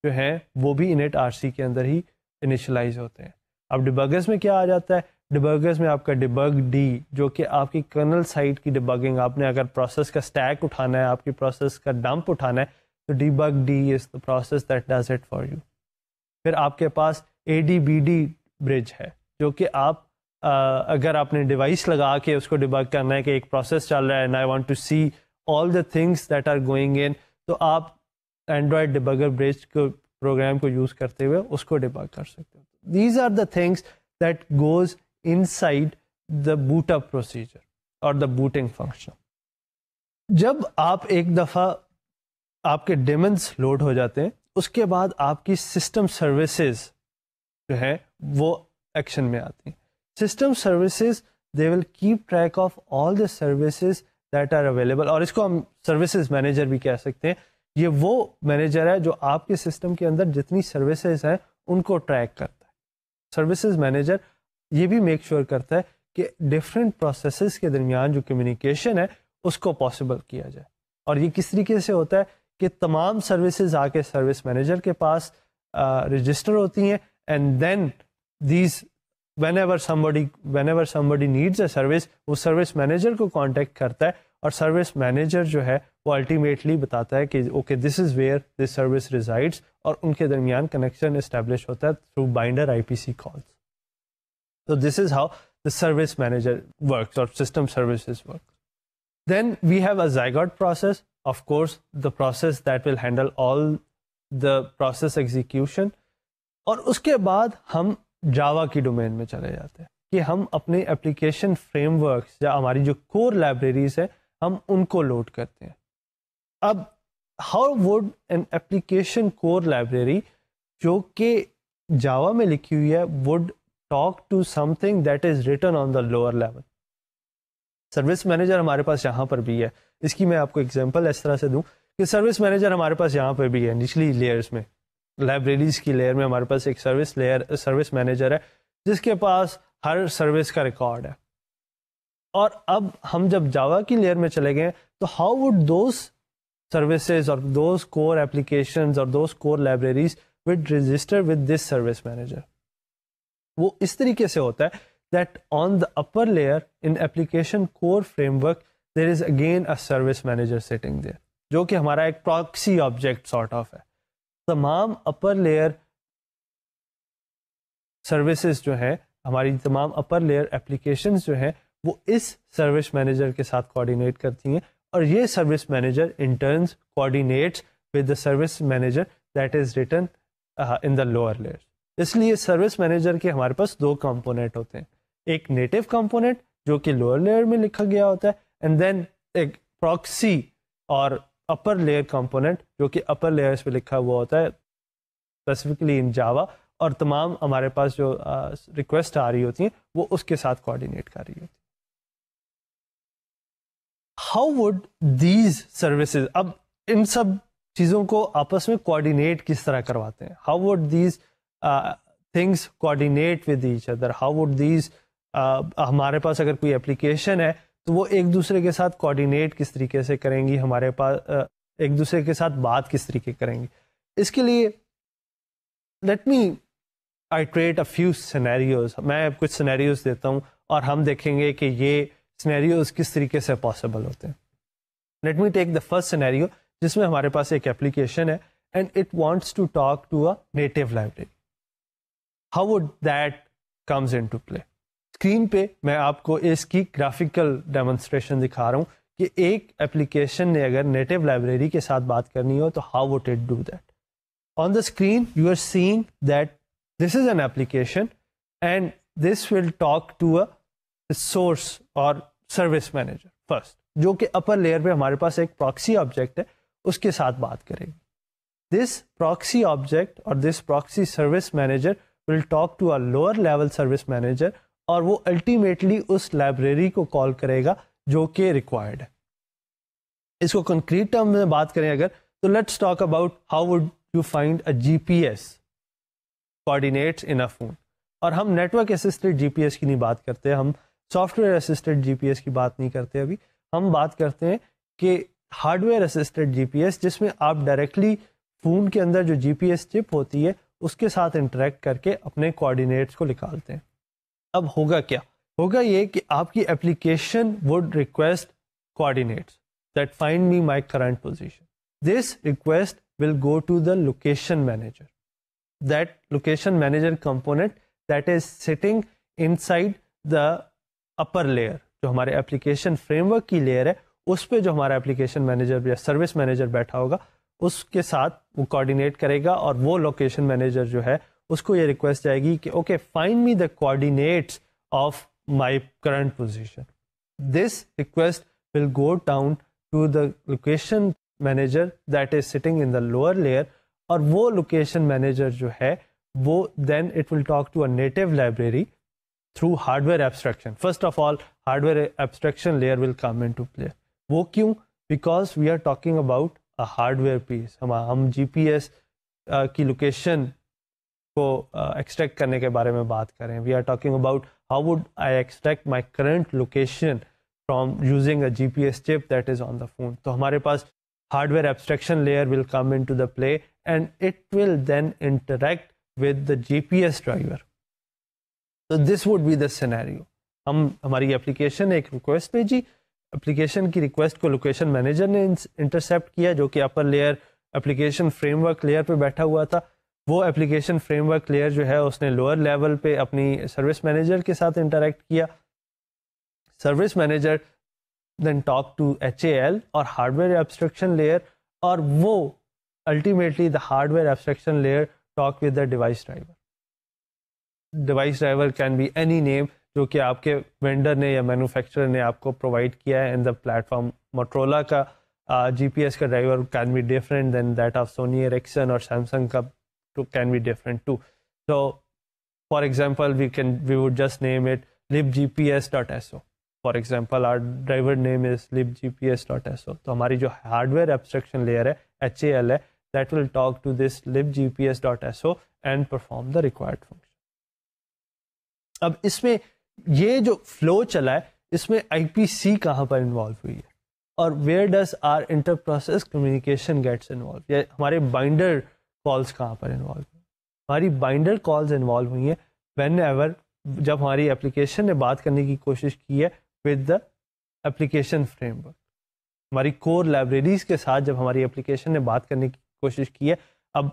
جو ہیں وہ بھی init rc کے اندر ہی انیشلائز ہوتے ہیں. اب ڈیبگرز میں کیا آ جاتا ہے؟ ڈیبگرز میں آپ کا ڈیبگ ڈی جو کہ آپ کی کرنل سائٹ کی ڈیبگنگ, آپ نے اگر پروسیس کا اسٹیک اٹھانا ہے, آپ کی پروسیس کا ڈمپ اٹھانا ہے تو debug D is the process that does it for you. پھر آپ کے پاس ADBD برج ہے جو کہ آپ اگر آپ نے ڈیوائس لگا کے اس کو ڈیبگ کرنا ہے کہ ایک پروسیس چل رہا ہے and I want to see all the things that are going on, تو آپ اینڈرائڈ ڈیبگر برج کو پروگرام کو یوز کرتے ہوئے اس کو ڈیبگ کر سکتے ہو. These are the things that goes inside the boot up procedure اور دا بوٹنگ فنکشن. جب آپ ایک دفعہ آپ کے ڈیمنس لوڈ ہو جاتے ہیں اس کے بعد آپ کی سسٹم سروسز جو ہے وہ ایکشن میں آتی ہیں. System services they will keep track of all the services that are available, اور اس کو ہم سروسز مینیجر بھی کہہ سکتے ہیں. یہ وہ مینیجر ہے جو آپ کے سسٹم کے اندر جتنی سروسز ہیں ان کو ٹریک کرتا ہے. سروسز مینیجر یہ بھی میک شور کرتا ہے کہ ڈفرینٹ پروسیسز کے درمیان جو کمیونیکیشن ہے اس کو پاسبل کیا جائے. اور یہ کس طریقے سے ہوتا ہے کہ تمام سروسز آ کے سروس مینیجر کے پاس رجسٹر ہوتی ہیں and then these whenever somebody needs a service وہ سروس مینیجر کو کانٹیکٹ کرتا ہے اور سروس مینیجر جو ہے وہ الٹیمیٹلی بتاتا ہے کہ okay this is where this service resides, اور ان کے درمیان کنیکشن اسٹیبلش ہوتا ہے تھرو بائنڈر IPC کالس. تو this is how the service manager works اور system services work. Then we have a zygote process, of course the process that will handle all the process execution. اور اس کے بعد ہم جاوا کی domain میں چلے جاتے ہیں کہ ہم اپنے اپلیکیشن فریم ورکس یا ہماری جو کور لائبریریز ہیں ہم ان کو لوڈ کرتے ہیں. اب how would an application core library جو کہ جاوا میں لکھی ہوئی ہے would talk to something that is written on the lower level. Service manager ہمارے پاس یہاں پر بھی ہے. اس کی میں آپ کو ایگزامپل اس طرح سے دوں کہ سروس مینیجر ہمارے پاس یہاں پر بھی ہے نچلی لیئرز میں, لائبریریز کی لیئر میں ہمارے پاس ایک سروس مینیجر ہے جس کے پاس ہر سروس کا ریکارڈ ہے. اور اب ہم جب جاوا کی لیئر میں چلے گئے تو ہاؤ وڈ دوز سروسز اور دوز کور ایپلیکیشنز اور those core libraries would register with this service manager. وہ اس طریقے سے ہوتا ہے that on the upper layer in application core framework there is again a service manager sitting there, جو کہ ہمارا ایک proxy object sort of ہے. تمام upper layer services جو ہے, ہماری تمام upper layer applications جو ہیں وہ اس سروس مینیجر کے ساتھ کوآرڈینیٹ کرتی ہیں, اور یہ service manager in turns coordinates with the service manager that is written in the lower layers. اس لیے سروس مینیجر کے ہمارے پاس دو کمپوننٹ ہوتے ہیں, ایک نیٹو کمپوننٹ جو کہ لوور لیئر میں لکھا گیا ہوتا ہے, اینڈ دین ایک پراکسی اور اپر لیئر کمپوننٹ جو کہ اپر لیئرس پہ لکھا ہوا ہوتا ہے اسپیسیفکلی ان جاوا, اور تمام ہمارے پاس جو ریکویسٹ آ رہی ہوتی ہیں وہ اس کے ساتھ کوآرڈینیٹ کر رہی ہوتی ہیں. ہاؤ وڈ دیز سروسز, اب ان سب چیزوں کو آپس میں کوآرڈینیٹ کس طرح کرواتے ہیں, how would these things coordinate with each other, how would these ہمارے پاس اگر کوئی اپلیکیشن ہے تو وہ ایک دوسرے کے ساتھ کوآرڈینیٹ کس طریقے سے کریں گی, ہمارے پاس ایک دوسرے کے ساتھ بات کس طریقے کریں گی. اس کے لیے let me iterate a few scenarios, میں کچھ سینیریوز دیتا ہوں اور ہم دیکھیں گے کہ یہ سینیریوز کس طریقے سے پاسبل ہوتے ہیں. Let me take the first scenario, جس میں ہمارے پاس ایک اپلیکیشن ہے and it wants to talk to a native library. How would that comes in to play. Screen پہ میں آپ کو اس کی گرافیکل ڈیمونسٹریشن دکھا رہا ہوں کہ ایک اپلیکیشن نے اگر نیٹو لائبریری کے ساتھ بات کرنی ہو تو how would it do that. On the screen you are seeing that this is an application and this will talk to a source اور سروس مینیجر فرسٹ, جو کہ اپر لیئر پہ ہمارے پاس ایک پراکسی آبجیکٹ ہے, اس کے ساتھ بات کرے گی. دس پراکسی آبجیکٹ اور this proxy service manager will talk to a lower level service manager, اور وہ الٹیمیٹلی اس لائبریری کو کال کرے گا جو کہ ریکوائرڈ ہے. اس کو کنکریٹ ٹرم میں بات کریں اگر, تو let's talk about how would you find a G P S coordinates in a phone. اور ہم network assisted G P S کی نہیں بات کرتے, ہم software assisted G P S کی بات نہیں کرتے, ابھی ہم بات کرتے ہیں کہ hardware assisted G P S, جس میں آپ ڈائریکٹلی فون کے اندر جو جی پی ایس چپ ہوتی ہے اس کے ساتھ انٹریکٹ کر کے اپنے کوآرڈینیٹس کو نکالتے ہیں. اب ہوگا کیا, ہوگا یہ کہ آپ کی application would request coordinates that find me my current position. This request will go to the location manager, that location manager component that is sitting inside the upper layer, جو ہمارے اپلیکیشن فریم ورک کی layer ہے اس پہ جو ہمارا application manager یا service manager بیٹھا ہوگا اس کے ساتھ وہ کوآرڈینیٹ کرے گا, اور وہ لوکیشن مینیجر جو ہے اس کو یہ ریکویسٹ جائے گی کہ okay find me the coordinates of my current position. This request will go down to the location manager that is sitting in the lower layer, اور وہ لوکیشن مینیجر جو ہے وہ then it will talk to a native library through hardware abstraction. First of all, hardware abstraction layer will come into play. وہ کیوں؟ Because we are talking about a hardware piece. ہم جی P S کی location کو extract کرنے کے بارے میں بات کریں. We are talking about how would I extract my current location from using a GPS chip that is on the phone. تو ہمارے پاس hardware abstraction layer will come into the play and it will then interact with the GPS driver. تو this would be the scenario. ہماری application ایک request بھیجی, application کی request کو location manager نے intercept کیا جو کہ upper layer application framework layer پہ بیٹھا ہوا تھا. وہ اپلیکیشن فریم ورک لیئر جو ہے اس نے لوور لیول پہ اپنی سروس مینیجر کے ساتھ انٹریکٹ کیا. Service manager then talk to H A L اور ہارڈ ویئر ایبسٹریکشن لیئر, اور وہ ultimately the hardware abstraction layer talk with the device driver. Device driver can be any name جو کہ آپ کے وینڈر نے یا مینوفیکچرر نے آپ کو پرووائڈ کیا ہے in the platform. Motorola کا جی پی ایس کا driver can be different than that of Sony Ericsson, اور سیمسنگ کا can be different too. So for example we would just name it libgps.so. For example our driver name is libgps.so. تو ہماری جو hardware abstraction layer ہے H A L ہے that will talk to this libgps.so and perform the required function. اب اس میں یہ جو flu چلا ہے اس میں آئی پی سی کہاں پر انوالو ہوئی ہے, اور where does our inter process communication gets involve, یا ہمارے بائنڈر کالز کہاں پر انوالو ہوئی. ہماری بائنڈر کالز انوالو ہوئی ہیں وین ایور جب ہماری اپلیکیشن نے بات کرنے کی کوشش کی ہے with the application frame work, ہماری کور لائبریریز کے ساتھ جب ہماری اپلیکیشن نے بات کرنے کی کوشش کی ہے. اب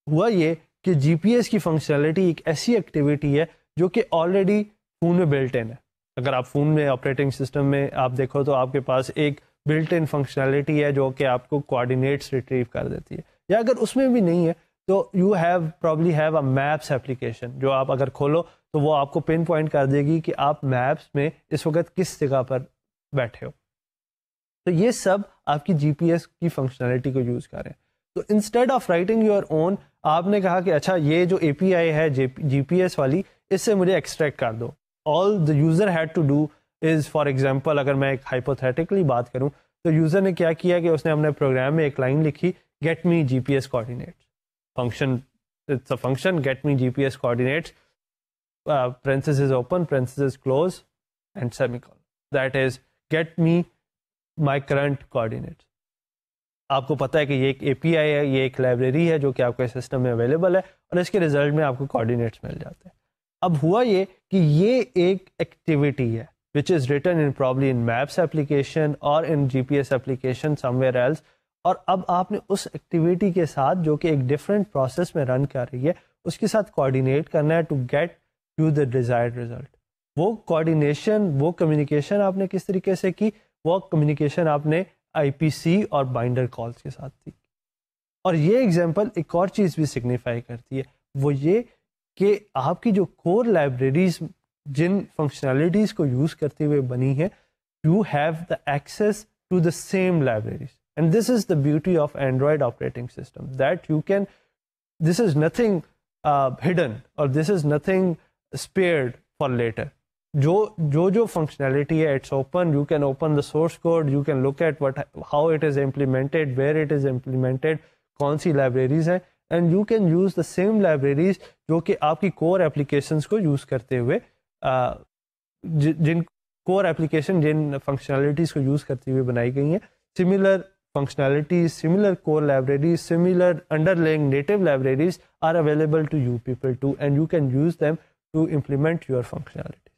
ہوا یہ کہ جی پی ایس کی فنکشنلٹی ایک ایسی ایکٹیویٹی ہے جو کہ آلریڈی فون میں بلٹ ان ہے. اگر آپ فون میں آپریٹنگ سسٹم میں آپ دیکھو تو آپ کے پاس ایک بلٹ ان فنکشنلٹی ہے جو کہ آپ کو کوآرڈینیٹس ریٹریو کر دیتی ہے, یا اگر اس میں بھی نہیں ہے تو you have probably have a maps application جو آپ اگر کھولو تو وہ آپ کو پن پوائنٹ کر دے گی کہ آپ میپس میں اس وقت کس جگہ پر بیٹھے ہو. تو یہ سب آپ کی جی پی ایس کی فنکشنلٹی کو یوز کر رہے ہیں. تو instead of writing your own, آپ نے کہا کہ اچھا یہ جو اے پی آئی ہے جی پی ایس والی, اس سے مجھے ایکسٹریکٹ کر دو. All the user had to do is, for example اگر میں ایک ہائپوتھیٹیکلی بات کروں تو یوزر نے کیا کیا کہ اس نے اپنے پروگرام میں ایک لائن لکھی, get me G P S coordinates. Function, it's a function get me G P S coordinates, parenthesis open, parenthesis close and semicolon. That is get me my current coordinates. آپ کو پتا ہے کہ یہ ایک اے پی آئی ہے, یہ ایک لائبریری ہے جو کہ آپ کے سسٹم میں اویلیبل ہے, اور اس کے ریزلٹ میں آپ کو کوآرڈینیٹس مل جاتے ہیں. اب ہوا یہ کہ یہ ایک ایکٹیویٹی ہے which is written in probably in maps application or in GPS application somewhere else, اور اب آپ نے اس ایکٹیویٹی کے ساتھ جو کہ ایک ڈفرینٹ پروسیس میں رن کر رہی ہے اس کے ساتھ کوآرڈینیٹ کرنا ہے to get to the desired result. وہ کوآرڈینیشن, وہ کمیونیکیشن آپ نے کس طریقے سے کی, وہ کمیونیکیشن آپ نے آئی پی سی اور بائنڈر کالس کے ساتھ تھی. اور یہ ایگزامپل ایک اور چیز بھی سگنیفائی کرتی ہے, وہ یہ کہ آپ کی جو کور لائبریریز جن فنکشنالٹیز کو یوز کرتے ہوئے بنی ہے, you have the access to the same libraries. And this is the beauty of Android operating system, that you can, this is nothing hidden اور this is nothing spared for later. جو functionality ہے it's open, you can open the source code, you can look at what how it is implemented, where it is implemented, کون سی libraries ہیں, and you can use the same libraries جو کہ آپ کی کور applications کو use کرتے ہوئے, جن کور اپلیکیشن جن فنکشنالٹیز کو یوز کرتے ہوئے بنائی گئی ہیں. Similar functionalities, similar core libraries, similar underlying native libraries are available to you people too, and you can use them to implement your functionalities.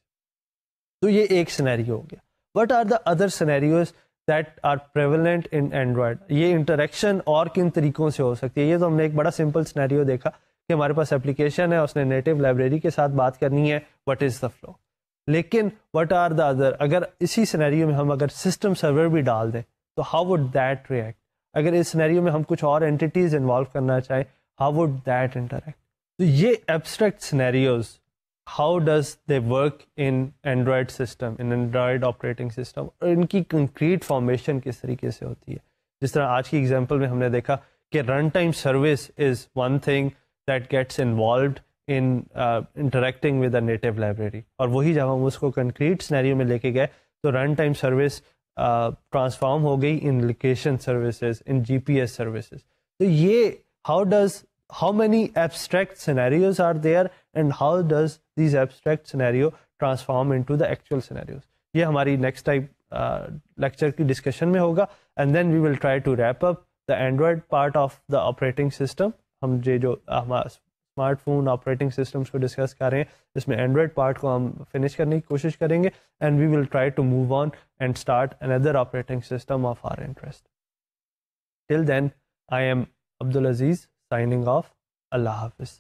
تو یہ ایک سینیریو ہو گیا. What are the other scenarios that are prevalent in Android? یہ interaction اور کن طریقوں سے ہو سکتی ہے. یہ تو ہم نے ایک بڑا سمپل سینیریو دیکھا کہ ہمارے پاس اپلیکیشن ہے, اس نے نیٹو لائبریری کے ساتھ بات کرنی ہے, what is the flow. لیکن what are the other, اگر اسی سینیریو میں ہم اگر سسٹم سرور بھی ڈال دیں تو ہاؤ وڈ دیٹ ریئیکٹ. اگر اس سینیریو میں ہم کچھ اور اینٹیز انوالو کرنا چاہیں, ہاؤ وڈ دیٹ انٹریکٹ. تو یہ abstract scenarios, how does they work in Android system, in Android operating system, اور ان کی کنکریٹ فارمیشن کس طریقے سے ہوتی ہے. جس طرح آج کی ایگزامپل میں ہم نے دیکھا کہ runtime service is one thing that gets involved in interacting with a native library, اور وہی جب ہم اس کو کنکریٹ سینیریو میں لے کے گئے تو رن ٹائم سروس ٹرانسفارم ہو گئی ان لوکیشن سروسز, ان جی پی ایس سروسز. تو یہ how many abstract scenarios are there and how does these abstract scenario transform into the actual scenarios. یہ ہماری نیکسٹ ٹائپ لیکچر کی ڈسکشن میں ہوگا, and then we will try to wrap up the Android part of the operating system. ہم جو smart phone operating systems کو discuss کر رہے ہیں اس میں اینڈرائڈ پارٹ کو ہم فنش کرنے کی کوشش کریں گے, and we will try to move on and start اندر operating system of our interest. Till then I am Abdul Aziz signing off. Allah Hafiz.